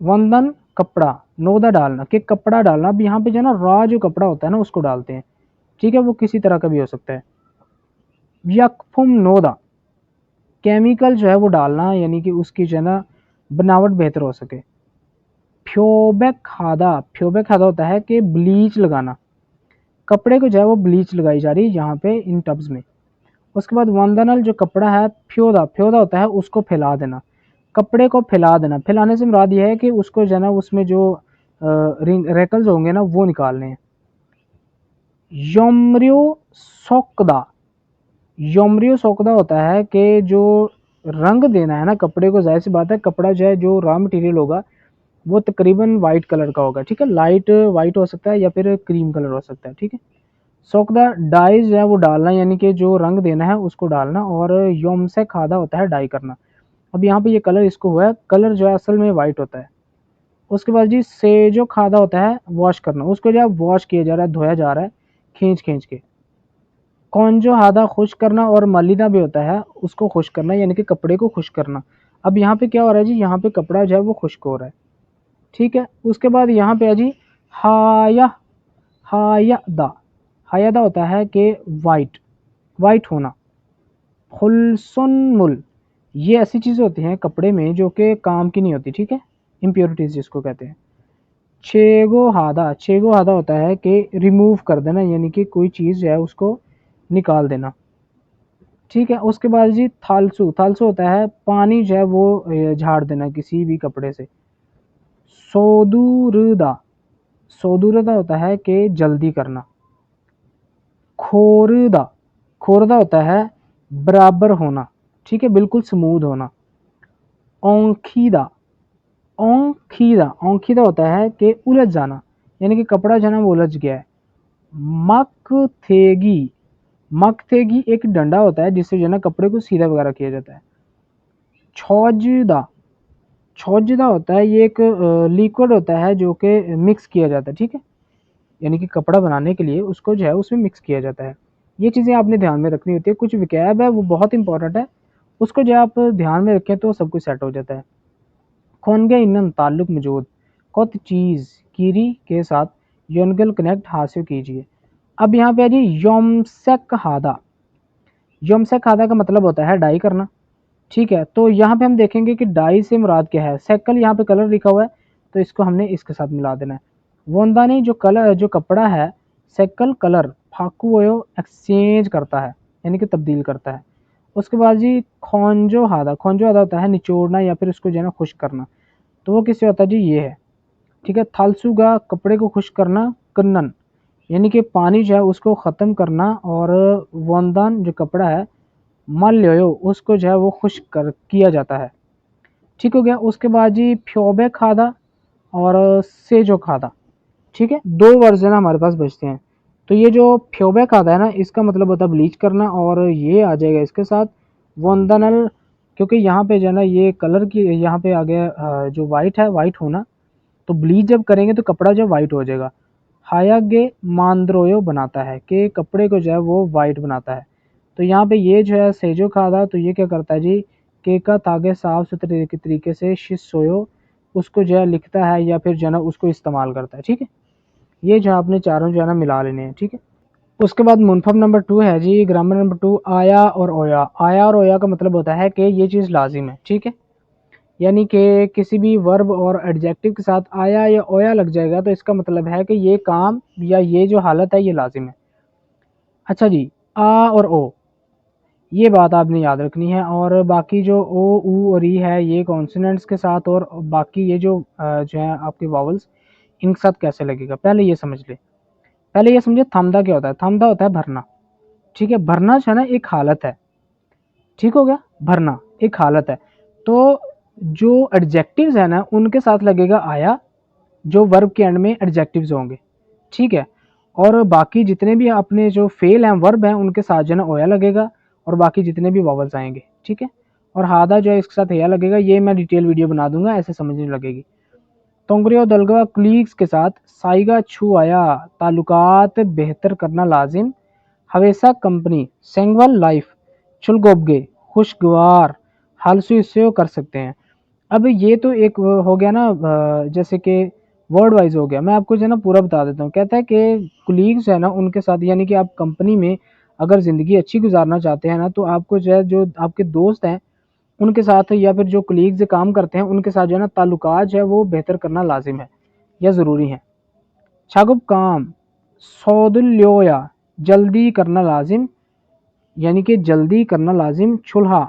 वंदन कपड़ा, नोदा डालना कि कपड़ा डालना। अब यहाँ पे जो है ना रॉ जो कपड़ा होता है ना उसको डालते हैं, ठीक है, वो किसी तरह का भी हो सकता है। यकफुम नोदा केमिकल जो है वो डालना, यानी कि उसकी जो है ना बनावट बेहतर हो सके। फ्योबेक खादा, फ्योबेक खादा होता है कि ब्लीच लगाना, कपड़े को जो है वो ब्लीच लगाई जा रही है यहाँ पे इन टब्स में। उसके बाद वंदनल जो कपड़ा है, फ्योदा, फ्योदा होता है उसको फैला देना, कपड़े को फैला देना। फैलाने से मुराद ये है कि उसको जो है ना उसमें जो रेकल्स होंगे ना वो निकालने हैं। योमरियो सोकदा, योमरियो सोकदा होता है कि जो रंग देना है ना कपड़े को, जाहिर सी बात है कपड़ा जो है जो रॉ मटेरियल होगा वो तकरीबन वाइट कलर का होगा, ठीक है, लाइट वाइट हो सकता है या फिर क्रीम कलर हो सकता है, ठीक है। सोकदा डाई जो है वो डालना, यानी कि जो रंग देना है उसको डालना, और योम से खादा होता है डाई करना। अब यहाँ पे ये कलर इसको हुआ है, कलर जो है असल में वाइट होता है। उसके बाद जी से जो खादा होता है वॉश करना, उसको जो है वॉश किया जा रहा है, धोया जा रहा है खींच खींच के। कौन जो हादा खुश करना, और मलिदा भी होता है उसको खुश करना, यानी कि कपड़े को खुश करना। अब यहाँ पे क्या हो रहा है जी, यहाँ पे कपड़ा जो है वो खुश्क हो रहा है, ठीक है। उसके बाद यहाँ पे है जी हाया, हायादा, हायादा होता है कि वाइट, वाइट होना। खुलसुनमुल, ये ऐसी चीज़ें होती हैं कपड़े में जो कि काम की नहीं होती, ठीक है, इम्प्योरिटीज़ जिसको कहते हैं। छेगो हादा, छेगो हादा होता है कि रिमूव कर देना, यानी कि कोई चीज़ जो है उसको निकाल देना, ठीक है। उसके बाद जी थालसू, थालसू होता है पानी जो है वो झाड़ देना किसी भी कपड़े से। सोदुरुदा, सोदुरुदा होता है कि जल्दी करना। खोरुदा, खोरुदा होता है बराबर होना, ठीक है, बिल्कुल स्मूथ होना। ओंखीदा, ओंखीदा, ओंखीदा होता है कि उलझ जाना, यानी कि कपड़ा जो है ना वो उलझ गया है। मकथेगी, मकथेगी एक डंडा होता है जिससे जो है ना कपड़े को सीधा वगैरह किया जाता है। छौजदा, छौजदा होता है ये एक लिक्विड होता है जो कि मिक्स किया जाता है, ठीक है, यानी कि कपड़ा बनाने के लिए उसको जो है उसमें मिक्स किया जाता है। ये चीज़ें आपने ध्यान में रखनी होती है, कुछ विकैब है वो बहुत इंपॉर्टेंट है, उसको जो आप ध्यान में रखें तो सब कुछ सेट हो जाता है। खोनगे इनन ताल्लुक मौजूद, कत चीज़ कीरी के साथ योनगल कनेक्ट हासिल कीजिए। अब यहाँ पे है जी योमसेक हादा, योमसेक हादा का मतलब होता है डाई करना, ठीक है। तो यहाँ पे हम देखेंगे कि डाई से मुराद क्या है, सेकल यहाँ पे कलर लिखा हुआ है तो इसको हमने इसके साथ मिला देना है। वोंदानी जो कलर जो कपड़ा है, सेकल कलर फाकुओयो एक्सचेंज करता है, यानी कि तब्दील करता है। उसके बाद जी खोंजो हादा, खोंजो हादा होता है निचोड़ना या फिर उसको जो है ना खुश करना, तो वो किससे होता है जी, ये है, ठीक है। थालसुगा कपड़े को खुश करना, कन्नन यानी कि पानी जो है उसको ख़त्म करना, और वोंदान जो कपड़ा है मल्योयो उसको जो है वो खुश कर किया जाता है, ठीक हो गया। उसके बाद जी फ्योबे खादा और सेजो खादा, ठीक है, दो वर्जन हमारे पास बचते हैं। तो ये जो फ्योबे खादा है ना इसका मतलब होता है ब्लीच करना, और ये आ जाएगा इसके साथ वंदनल, क्योंकि यहाँ पे जो है ना ये कलर की यहाँ पे आ गया जो वाइट है वाइट होना, तो ब्लीच जब करेंगे तो कपड़ा जो वाइट हो जाएगा। हायागे मांद्रोयो बनाता है कि कपड़े को जो है वो वाइट बनाता है। तो यहाँ पे ये जो है सेजो खादा, तो ये क्या करता है जी, केका तागे साफ सुथरे तरीके से शिसोयो उसको जो है लिखता है या फिर जो है ना उसको इस्तेमाल करता है, ठीक है। ये जो है आपने चारों जो है ना मिला लेने हैं, ठीक है। उसके बाद मुनफम नंबर 2 है जी, ग्रामर नंबर 2 आया और ओया। आया और ओया का मतलब होता है कि ये चीज़ लाजिम है, ठीक है, यानी कि किसी भी वर्ब और एडजेक्टिव के साथ आया या ओया लग जाएगा तो इसका मतलब है कि ये काम या ये जो हालत है ये लाजिम है। अच्छा जी, आ और ओ, ये बात आपने याद रखनी है, और बाकी जो ओ ऊ और ई है ये कॉन्सोनेंट्स के साथ, और बाकी ये जो है आपके वावल्स इनके साथ कैसे लगेगा पहले ये समझ ले। पहले ये समझे थमदा क्या होता है, थमदा होता है भरना, ठीक है, भरना जो है ना एक हालत है, ठीक हो गया, भरना एक हालत है। तो जो एडजेक्टिव्स है ना उनके साथ लगेगा आया, जो वर्ब के एंड में एडजेक्टिव्स होंगे, ठीक है, और बाकी जितने भी अपने जो फेल हैं वर्ब हैं उनके साथ जो है ना ओया लगेगा, और बाकी जितने भी वावल्स आएंगे, ठीक है। और हादा जो है इसके साथ या लगेगा, ये मैं डिटेल वीडियो बना दूंगा ऐसे समझने लगेगी। तोंगरियो दलगा कुलीग्स के साथ साइगा छू आया, ताल्लुकात बेहतर करना लाजिम, हवेसा कंपनी सेंगवल लाइफ चुलगोबगे खुशगवार हालसू इससे कर सकते हैं। अब ये तो एक हो गया ना जैसे कि वर्ड वाइज हो गया, मैं आपको जो है ना पूरा बता देता हूँ। कहता है कि कुलीग्स है ना उनके साथ, यानी कि आप कंपनी में अगर ज़िंदगी अच्छी गुजारना चाहते हैं ना तो आपको जो है जो आपके दोस्त हैं उनके साथ या फिर जो कुलीग्स काम करते हैं उनके साथ जो है ना ताल्लुकात जो है वो बेहतर करना लाजिम है या ज़रूरी है। शागुब काम सौदुल्योया जल्दी करना लाजिम, यानी कि जल्दी करना लाजिम। चूल्हा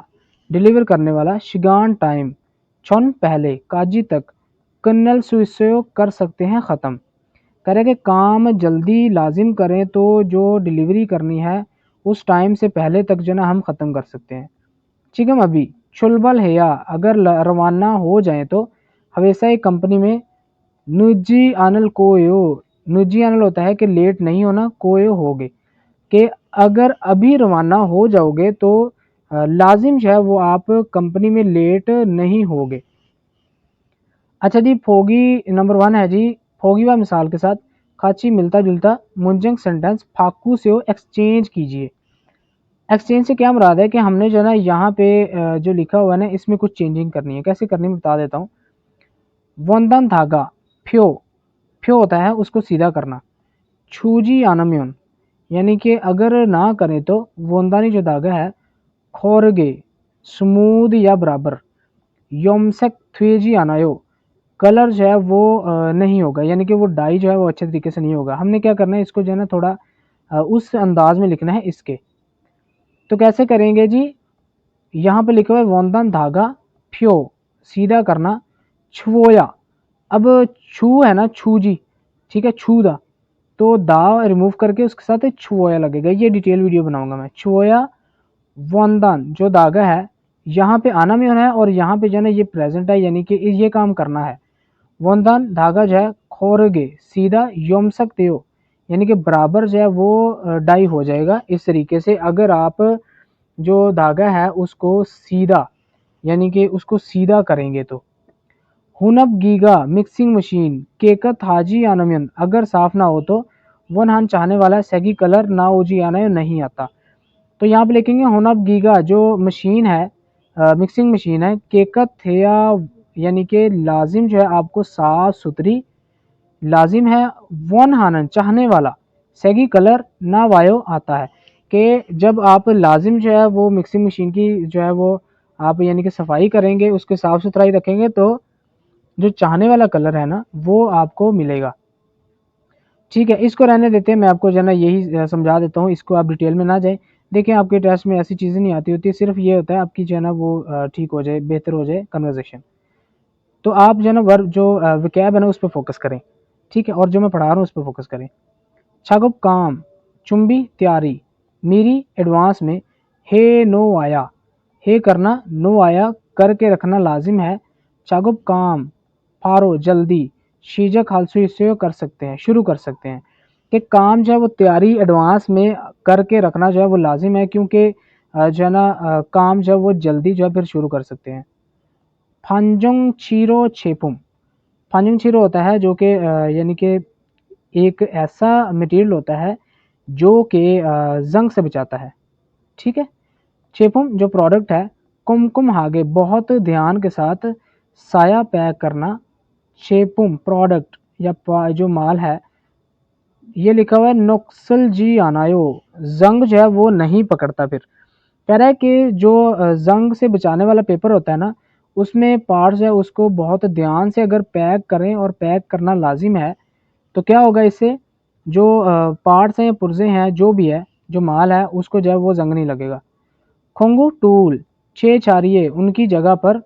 डिलीवर करने वाला। शिगान टाइम छन पहले काजी तक कन्नल सुइसो कर सकते हैं ख़त्म। करें कि काम जल्दी लाजिम करें तो जो डिलीवरी करनी है उस टाइम से पहले तक जो है ना हम ख़त्म कर सकते हैं। ठीक है अभी चुलबल है या अगर रवाना हो जाए तो हमेशा एक कंपनी में नुजी आनल कोयो, नुजी आनल होता है कि लेट नहीं होना, कोयो होगे कि अगर अभी रवाना हो जाओगे तो लाजिम जो है वो आप कंपनी में लेट नहीं होगे। अच्छा जी फोगी नंबर 1 है जी, फोगी व मिसाल के साथ खाची मिलता जुलता मुंजंग सेंटेंस फाकू से हो एक्सचेंज कीजिए। एक्सचेंज से क्या मुराद है कि हमने जो है ना यहाँ पे जो लिखा हुआ है ना इसमें कुछ चेंजिंग करनी है। कैसे करनी है बता देता हूँ। वंदन धागा फ्यो, फ्यो होता है उसको सीधा करना। छूजी आनम्योन यानी कि अगर ना करें तो वंदानी जो धागा है खोरगे स्मूद या बराबर। योमसेक थ्वेजी आनायो कलर जो है वो नहीं होगा, यानी कि वो डाई जो है वो अच्छे तरीके से नहीं होगा। हमने क्या करना है इसको जो है ना थोड़ा उस अंदाज में लिखना है इसके। तो कैसे करेंगे जी, यहाँ पे लिखा हुआ है वंदन धागा फ्यो सीधा करना छुओया। अब छू है ना छू जी, ठीक है छू दा, तो दा रिमूव करके उसके साथ छुओया लगेगा। ये डिटेल वीडियो बनाऊंगा मैं। छुओया वंदन जो धागा है यहाँ पे आना में होना है और यहाँ पे जो है ना ये प्रेजेंट है, यानी कि ये काम करना है। वंदन धागा जो है खोरगे सीधा योम सकते हो, यानी कि बराबर जो है वो डाई हो जाएगा। इस तरीके से अगर आप जो धागा है उसको सीधा यानी कि उसको सीधा करेंगे तो। हुनब गीगा मिक्सिंग मशीन केकत हाजी आनमयन अगर साफ ना हो तो वन हान चाहने वाला सैगी कलर ना ओजी आना नहीं आता। तो यहाँ पे लिखेंगे हुनब गीगा जो मशीन है मिक्सिंग मशीन है केकत है यानी कि लाजिम जो है आपको साफ सुथरी लाजिम है। वन हानन चाहने वाला सैगी कलर ना वायो आता है कि जब आप लाजिम जो है वो मिक्सिंग मशीन की जो है वो आप यानी कि सफाई करेंगे उसके साफ सुथराई रखेंगे तो जो चाहने वाला कलर है ना वो आपको मिलेगा। ठीक है इसको रहने देते हैं, मैं आपको जो है ना यही समझा देता हूँ, इसको आप डिटेल में ना जाए। देखिए आपके टेस्ट में ऐसी चीज़ें नहीं आती होती, सिर्फ ये होता है आपकी जो है ना वो ठीक हो जाए, बेहतर हो जाए कन्वर्जेशन। तो आप जो है ना वर्ब जो विकैब है ना उस पर फोकस करें, ठीक है, और जो मैं पढ़ा रहा हूँ उस पर फोकस करें। छागुप काम चुंबी तैयारी मेरी एडवांस में हे नो आया, हे करना नो आया करके रखना लाजिम है। छागुप काम फारो जल्दी शीजा खालसू इससे कर सकते हैं शुरू कर सकते हैं कि काम जो है वो तैयारी एडवांस में करके रखना जो है वो लाजिम है, क्योंकि जो है ना काम जो है वो जल्दी जो है फिर शुरू कर सकते हैं। फांजोंग चीरो छेपुम, फांजोंग चीरो होता है जो कि यानी कि एक ऐसा मटेरियल होता है जो कि जंग से बचाता है। ठीक है छेपुम जो प्रोडक्ट है कुमकुम हागे बहुत ध्यान के साथ साया पैक करना। छेपुम प्रोडक्ट या जो माल है ये लिखा हुआ है नोक्सल जी आनायो जंग जो है वो नहीं पकड़ता। फिर कह रहा है कि जो जंग से बचाने वाला पेपर होता है ना उसमें पार्ट्स है उसको बहुत ध्यान से अगर पैक करें और पैक करना लाजिम है तो क्या होगा इससे जो पार्ट्स हैं या पुर्जे हैं जो भी है जो माल है उसको जो है वो जंग नहीं लगेगा। खोंगू टूल छे छारिये उनकी जगह पर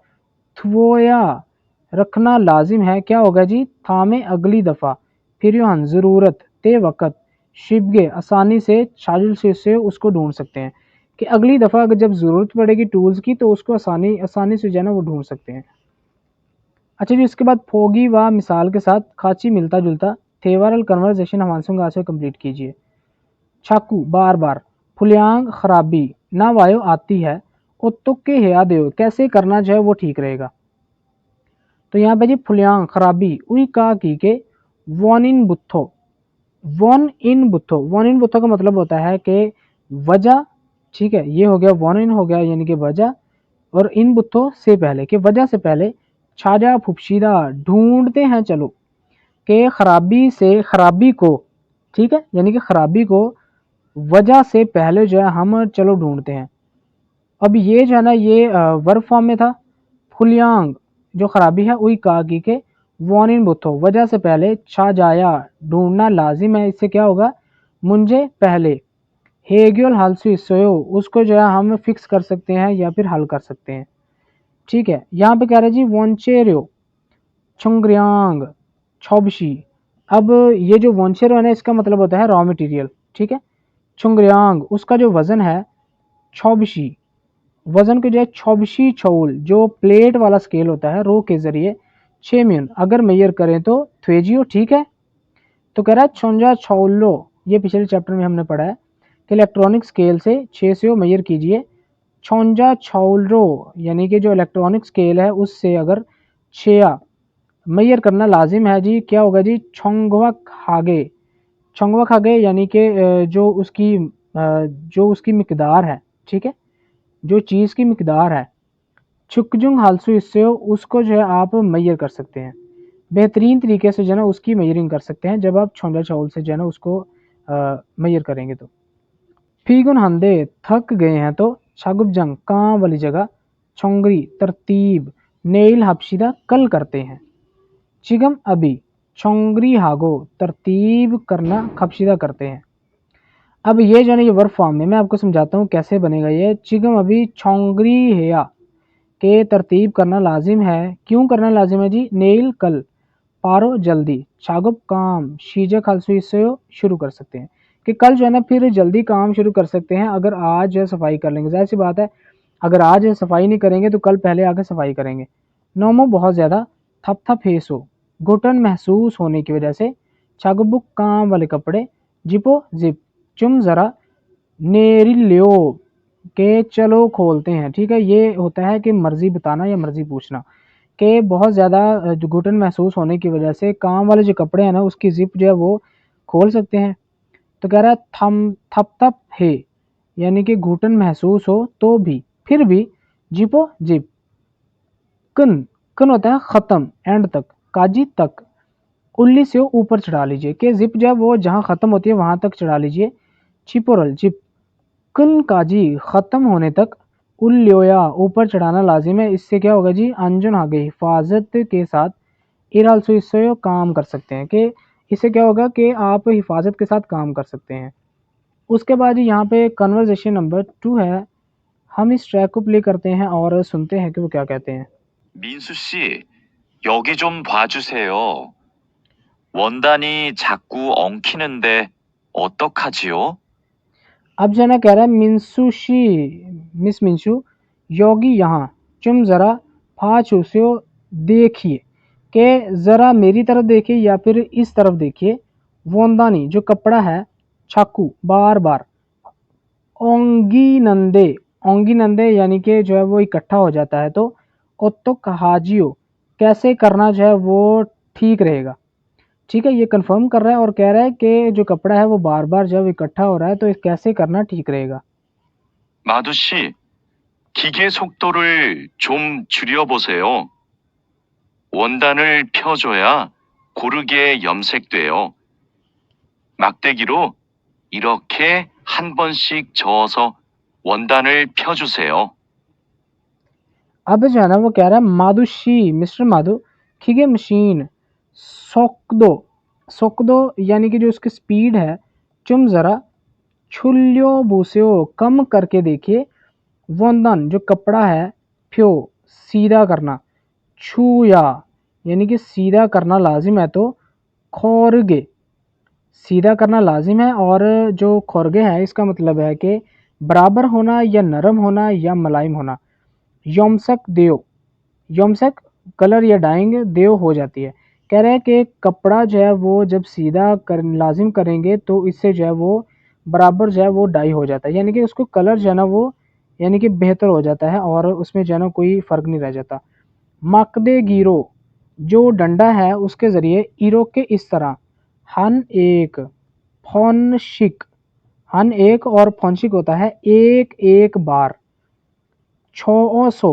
थवोया रखना लाजिम है। क्या होगा जी थामे अगली दफ़ा फिर योहन ज़रूरत ते वक़्त शिबगे आसानी से शाजुल से उसको ढूंढ सकते हैं कि अगली दफ़ा अगर जब ज़रूरत पड़ेगी टूल्स की तो उसको आसानी से जो है ना वो ढूंढ सकते हैं। अच्छा जी उसके बाद फोगी व मिसाल के साथ खाची मिलता जुलता थेवरल कन्वर्जेशन हमारे आज से कंप्लीट कीजिए। चाकू बार बार फुलियांग खराबी ना वायो आती है ओ तुक्के हिया दो कैसे करना जो है वो ठीक रहेगा। तो यहाँ पे जी फुलियांग खराबी उई का की के वन इन बुत्थो, वन इन बुत्थो, वन इन बुत्थो का मतलब होता है कि वजह, ठीक है ये हो गया वन इन हो गया यानी कि वजह, और इन बुत्थो से पहले कि वजह से पहले छाजा फुपशीदा ढूंढते हैं चलो कि खराबी से खराबी को, ठीक है यानी कि खराबी को वजह से पहले जो है हम चलो ढूंढते हैं। अब ये जो है ना ये वर्ब फॉर्म में था। फुलियांग जो खराबी है वही कागी के वॉन इन बुथो वजह से पहले छा जाया ढूंढना लाजिम है। इससे क्या होगा मुझे पहले हेग्योल हालसु सोयो उसको जो है हम फिक्स कर सकते हैं या फिर हल कर सकते हैं। ठीक है यहाँ पे कह रहे हैं जी वॉन्चेरियो छुंग्रियांग छौबशी। अब ये जो वॉन्चेरो है ना इसका मतलब होता है रॉ मटेरियल, ठीक है छुंगरियांग उसका जो वज़न है छौबशी वज़न को जो है छौबशी छौल जो प्लेट वाला स्केल होता है रो के ज़रिए 6 म्यून अगर मेजर करें तो थ्वेजियो ठीक है। तो कह रहा है छोंजा छौलो ये पिछले चैप्टर में हमने पढ़ा है कि इलेक्ट्रॉनिक स्केल से 6 से मेजर कीजिए। छोंजा छौलो यानी कि जो इलेक्ट्रॉनिक स्केल है उससे अगर 6 मेजर करना लाजिम है जी क्या होगा जी छोंगवा खागे यानी कि जो उसकी मिकदार है ठीक है जो चीज़ की मिकदार है छुकजुंग हालसू इससे उसको जो है आप मेजर कर सकते हैं बेहतरीन तरीके से जो है ना उसकी मेजरिंग कर सकते हैं जब आप छोंजा चावल से जो है ना उसको मेजर करेंगे तो फीगुन हंदे थक गए हैं तो छागुबजंग काम वाली जगह छोंगरी तरतीब नेल हफ्शीदा कल करते हैं चिगम अभी छोंगरी हागो तरतीब करना खपशीदा करते हैं। अब ये जो है ना ये वर्ब फॉर्म में मैं आपको समझाता हूँ कैसे बनेगा ये चिगम अभी छोंगरी हेया के तरतीब करना लाजिम है क्यों करना लाजिम है जी नेल कल पारो जल्दी छागुब काम शीजा खालसू इससे शुरू कर सकते हैं कि कल जो है ना फिर जल्दी काम शुरू कर सकते हैं अगर आज जो है सफाई कर लेंगे जाहिर सी बात है अगर आज सफाई नहीं करेंगे तो कल पहले आके सफाई करेंगे। नोमो बहुत ज़्यादा थप थप हेसो घुटन महसूस होने की वजह से छागुबुक काम वाले कपड़े जिपो जिप चुम ज़रा नेरिल्यो के चलो खोलते हैं ठीक है ये होता है कि मर्ज़ी बताना या मर्ज़ी पूछना कि बहुत ज़्यादा जो घुटन महसूस होने की वजह से काम वाले जो कपड़े हैं ना उसकी ज़िप जो है वो खोल सकते हैं। तो कह रहा है थम थप थप है यानी कि घुटन महसूस हो तो भी फिर भी जिपो जिप कन कन होता है ख़त्म एंड तक काजी तक उल्ली से ऊपर चढ़ा लीजिए कि जिप जो है वो जहाँ ख़त्म होती है वहाँ तक चढ़ा लीजिए। छिपोरल जिप कन काजी ख़त्म होने तक उल्योया ऊपर चढ़ाना लाजिम है इससे क्या होगा जी अंजुन आगे हिफाजत के साथ इरालसो इससे काम कर सकते हैं कि इससे क्या होगा कि आप हिफाजत के साथ काम कर सकते हैं। उसके बाद यहाँ पे कन्वर्सेशन नंबर 2 है हम इस ट्रैक को प्ले करते हैं और सुनते हैं कि वो क्या कहते हैं। 민수 씨, 여기 좀 봐주세요. 원단이 자꾸 엉키는데 어떡하지요? अब जो है ना कह रहा है मिंसूशी मिस मिंशू योगी यहाँ तुम ज़रा फाचूसियो देखिए कि ज़रा मेरी तरफ देखिए या फिर इस तरफ देखिए वोंदानी जो कपड़ा है चाकू बार बार ओंगी नंदे यानी कि जो है वो इकट्ठा हो जाता है तो ओत्तो कहाजियो कैसे करना जो है वो ठीक रहेगा ठीक है ये कंफर्म कर रहा है और कह रहा है कि जो कपड़ा है वो बार बार जब इकट्ठा हो रहा है तो कैसे करना ठीक रहेगा। 마두 씨, 기계 속도를 좀 줄여보세요. 원단을 펴줘야 고르게 염색돼요. 막대기로 이렇게 한 번씩 저어서 원단을 펴주세요. अब जो है ना वो कह रहा है माधुशी मिस्टर माधु खिगे मशीन सोक दो यानी कि जो उसकी स्पीड है चुम ज़रा छुल्यो बूस्यो कम करके देखिए वंदन जो कपड़ा है फ्यो सीधा करना छूया यानी कि सीधा करना लाजिम है तो खोरगे सीधा करना लाजिम है और जो खोरगे है इसका मतलब है कि बराबर होना या नरम होना या मुलायम होना। योमसक देव योमसक कलर या डाइंग देव हो जाती है कह रहे हैं कि कपड़ा जो है वो जब सीधा कर लाजिम करेंगे तो इससे जो है वो बराबर जो है वो डाई हो जाता है यानी कि उसको कलर जो है ना वो यानी कि बेहतर हो जाता है और उसमें जो है ना कोई फ़र्क नहीं रह जाता। मकदे गिरो जो डंडा है उसके ज़रिए ईरो के इस तरह हन एक फौनशिक हन एक और फौनशिक होता है एक एक बार छो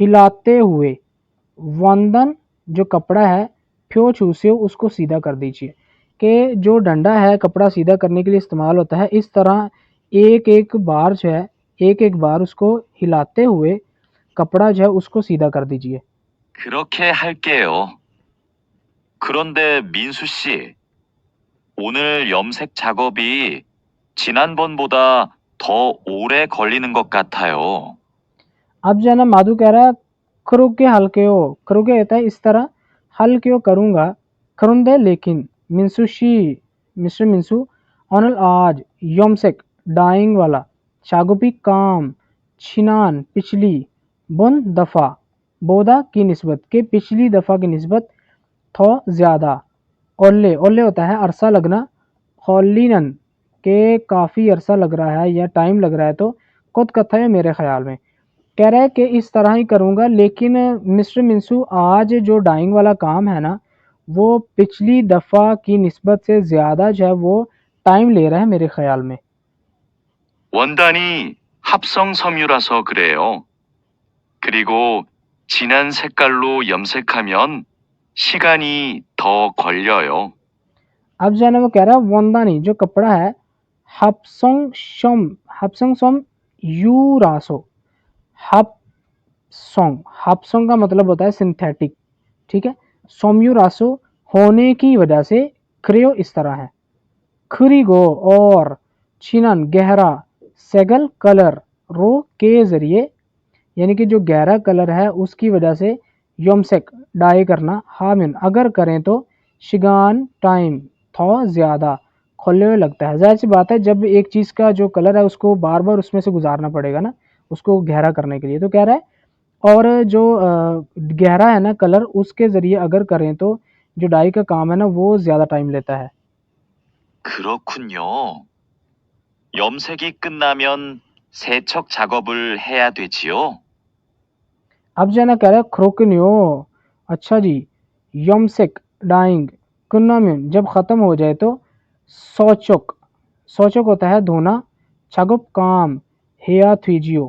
हिलाते हुए वंदन जो कपड़ा है फ्यो छूसे उसको सीधा कर दीजिए कि जो डंडा है कपड़ा सीधा करने के लिए इस्तेमाल होता है इस तरह एक एक बार जो है एक एक बार उसको हिलाते हुए कपड़ा जो है उसको सीधा कर दीजिए। 그렇게 할게요. 그런데 민수 씨, 오늘 염색 작업이 지난번보다 더 오래 걸리는 것 같아요. अब जो है ना माधु कह रहा है खरुके हल्के हो खरुके कहता है इस तरह हल्के हो करूँगा खरुंदे लेकिन मिंसूशी मिस्टर मिंसू ऑनल आज योमसेक डाइंग वाला, चागुपी काम, छिनान पिछली, बुन दफ़ा बोदा की निस्बत के पिछली दफ़ा की निस्बत, थो ज़्यादा, ओल्ले ओल्ले होता है अरसा लगना, हॉलिनन के काफ़ी अरसा लग रहा है या टाइम लग रहा है, तो खुद कथा है मेरे ख्याल में। कह रहा है कि इस तरह ही करूँगा, लेकिन मिस्टर मिंसू आज जो डाइंग वाला काम है ना, वो पिछली दफ़ा की निस्बत से ज़्यादा जो है वो टाइम ले रहा है मेरे ख्याल में। 원단이 합성 섬유라서 그래요. 그리고 진한 색깔로 염색하면 시간이 더 걸려요. अब जो है ना वो कह रहा है वंदानी जो कपड़ा है, हपसोंग सोम यू रासो, हपसोंग का मतलब होता है सिंथेटिक, ठीक है। सोम्यू रासो होने की वजह से, क्रियो इस तरह है, खरीगो और छिनन गहरा, सेगल कलर रो के जरिए, यानी कि जो गहरा कलर है उसकी वजह से, योमसेक डाई करना, हामिन अगर करें तो, शिगान टाइम, थो ज़्यादा, खोले लगता है। जाहिर सी बात है जब एक चीज़ का जो कलर है उसको बार बार उसमें से गुजारना पड़ेगा ना, उसको गहरा करने के लिए, तो कह रहा है और जो गहरा है ना कलर उसके ज़रिए अगर करें तो जो डाई का काम है ना वो ज़्यादा टाइम लेता है। 그렇군요. 염색이 끝나면 세척 작업을 해야 되지요? अब जो है ना कह रहा है क्रोकनियो, अच्छा जी, योमसेक डाइंग, कुन्नामिन जब ख़त्म हो जाए तो, सोचोक, सोचोक होता है धोना, छगुप काम, हेया थ्वीजियो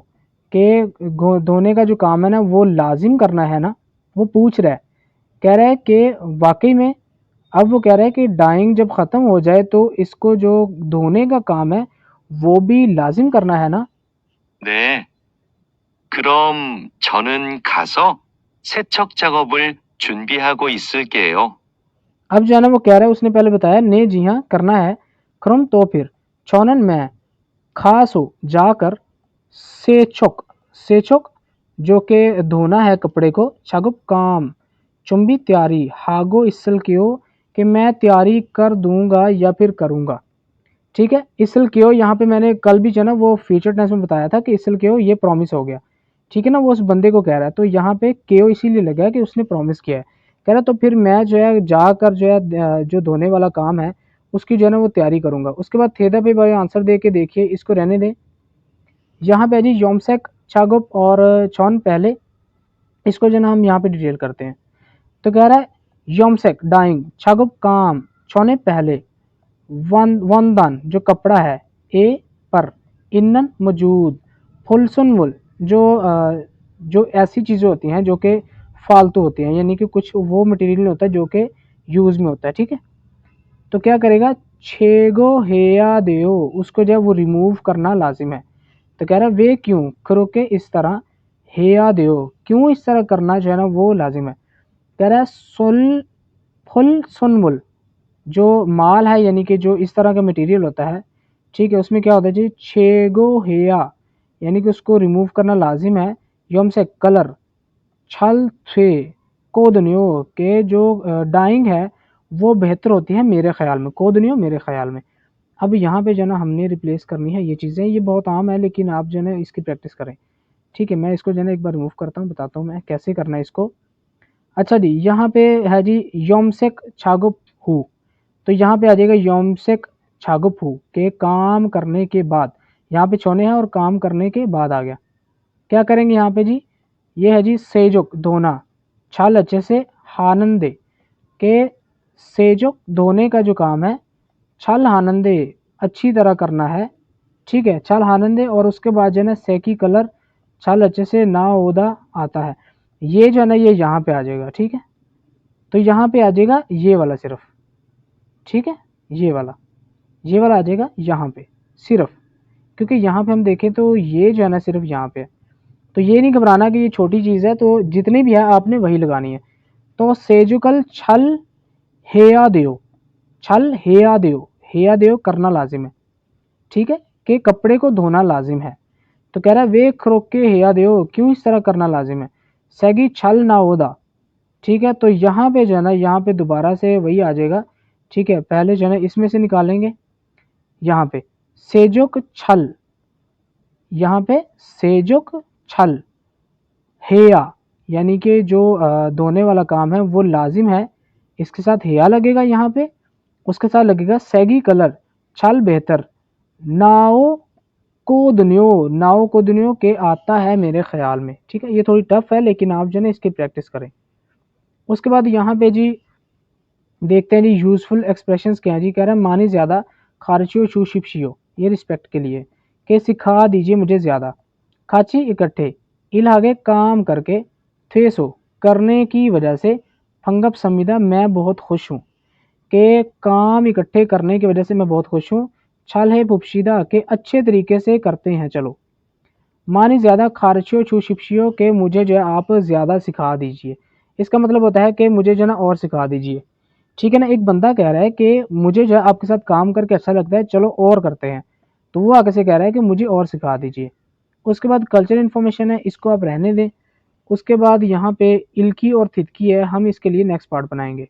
के धोने का जो काम है ना वो लाजिम करना है ना, वो पूछ रहा है, कह रहा है कि वाकई में, अब वो कह रहा है कि डाइंग जब ख़त्म हो जाए तो इसको जो धोने का काम है वो भी लाजिम करना है ना। 네. 그럼 저는 가서 세척 작업을 준비하고 있을게요. अब जो है ना वो कह रहा है उसने पहले बताया ने जी हाँ करना है, क्रम तो फिर, छौनन मैं, खास हो जाकर, सेचोक, सेचोक जो के धोना है कपड़े को, छगुप काम, चुंबी तैयारी, हागो इसल क्यों कि मैं तैयारी कर दूंगा या फिर करूंगा, ठीक है। इसल क्यों यहाँ पे मैंने कल भी जो है ना वो फ्यूचर टेंस में बताया था कि इसल क्यों ये प्रॉमिस हो गया, ठीक है ना, वो उस बंदे को कह रहा है, तो यहाँ पे क्यों इसीलिए लगा है कि उसने प्रॉमिस किया है, कह रहा तो फिर मैं जो है जाकर जो है जो धोने वाला काम है उसकी जो है ना वो तैयारी करूंगा। उसके बाद थेदा पे भाई आंसर दे के देखिए, इसको रहने दें। यहाँ पे है जी योमसेक छागुप और चौन पहले, इसको जो है ना हम यहाँ पे डिटेल करते हैं। तो कह रहा है योमसेक डाइंग, छागुप काम, छौने पहले, वंदन जो कपड़ा है, ए पर, इन्नन मौजूद, फुलसुनवुल जो ऐसी चीज़ें होती हैं जो कि फालतू होती हैं, यानी कि कुछ वो मटेरियल नहीं होता जो कि यूज़ में होता है, ठीक है। तो क्या करेगा, छेगो हेया देओ, उसको जो है वो रिमूव करना लाजिम है। तो कह रहा है वे क्यों, करो के इस तरह, हेया देओ क्यों इस तरह करना जो है ना वो लाजिम है। कह रहा है सुल फुल सुनमुल जो माल है, यानी कि जो इस तरह का मटेरियल होता है, ठीक है, उसमें क्या होता है जी, छेगो हेया, यानी कि उसको रिमूव करना लाजिम है। योम से कलर, छल थे कोदनियो के जो डाइंग है वो बेहतर होती है मेरे ख्याल में, कोदनियो मेरे ख्याल में। अब यहाँ पे जो है ना हमने रिप्लेस करनी है ये चीज़ें, ये बहुत आम है लेकिन आप जो है ना इसकी प्रैक्टिस करें, ठीक है। मैं इसको जो है ना एक बार रिमूव करता हूँ, बताता हूँ मैं कैसे करना है इसको। अच्छा जी, यहाँ पे है जी योमसेक छागुप हु, तो यहाँ पे आ जाएगा योमसेक छागुप हु के काम करने के बाद, यहाँ पे छोने हैं और काम करने के बाद आ गया। क्या करेंगे यहाँ पे जी, ये है जी सेजुक धोना, छाल अच्छे से, हानंदे के सेजुक धोने का जो काम है, छल हानंदे अच्छी तरह करना है, ठीक है, छल हानंदे, और उसके बाद जो है ना सेकी कलर, छल अच्छे से ना ओदा आता है, ये जो है ना ये यहाँ पे आ जाएगा, ठीक है। तो यहाँ पे आ जाएगा ये वाला सिर्फ, ठीक है, ये वाला आ जाएगा यहाँ पे सिर्फ, क्योंकि यहाँ पे हम देखें तो ये जो है ना सिर्फ यहाँ पे है। तो ये नहीं घबराना कि ये छोटी चीज़ है, तो जितनी भी है आपने वही लगानी है। तो सेजुकल छल हेया देओ, छल हेया देओ करना लाजिम है, ठीक है, कि कपड़े को धोना लाजिम है। तो कह रहा है वे खरोक के हेया देओ क्यों इस तरह करना लाजिम है, सैगी छल ना ओदा, ठीक है। तो यहाँ पे जो है ना यहाँ पे दोबारा से वही आ जाएगा, ठीक है, पहले जो है ना इसमें से निकालेंगे यहाँ पे, सेजुक छल, यहाँ पे सेजुक छल। हेया यानी कि जो धोने वाला काम है वो लाजिम है, इसके साथ हेया लगेगा यहाँ पे, उसके साथ लगेगा सैगी कलर, छल बेहतर। नाओ को दुनियो के आता है मेरे ख्याल में। ठीक है, ये थोड़ी टफ है लेकिन आप जो है इसकी प्रैक्टिस करें। उसके बाद यहाँ पे जी देखते हैं जी यूजफुल एक्सप्रेशंस क्या है जी। कह रहे हैं मानी ज़्यादा, खारचियो शू शिपशियो, ये रिस्पेक्ट के लिए, कि सिखा दीजिए मुझे ज़्यादा। खाची इकट्ठे, इलागे काम करके, थेसो करने की वजह से, फंगप संविदा मैं बहुत खुश हूँ, के काम इकट्ठे करने की वजह से मैं बहुत खुश हूँ। छल है पुपशीदा के अच्छे तरीके से करते हैं चलो। मानी ज़्यादा खारचियो छू शिपशियो के मुझे जो है आप ज़्यादा सिखा दीजिए। इसका मतलब होता है कि मुझे जो है ना और सिखा दीजिए। ठीक है ना, एक बंदा कह रहा है कि मुझे जो है आपके साथ काम करके अच्छा लगता है, चलो और करते हैं, तो वो आगे से कह रहा है कि मुझे और सिखा दीजिए। उसके बाद कल्चर इन्फॉर्मेशन है, इसको आप रहने दें। उसके बाद यहाँ पे इल्की और थितकी है, हम इसके लिए नेक्स्ट पार्ट बनाएंगे।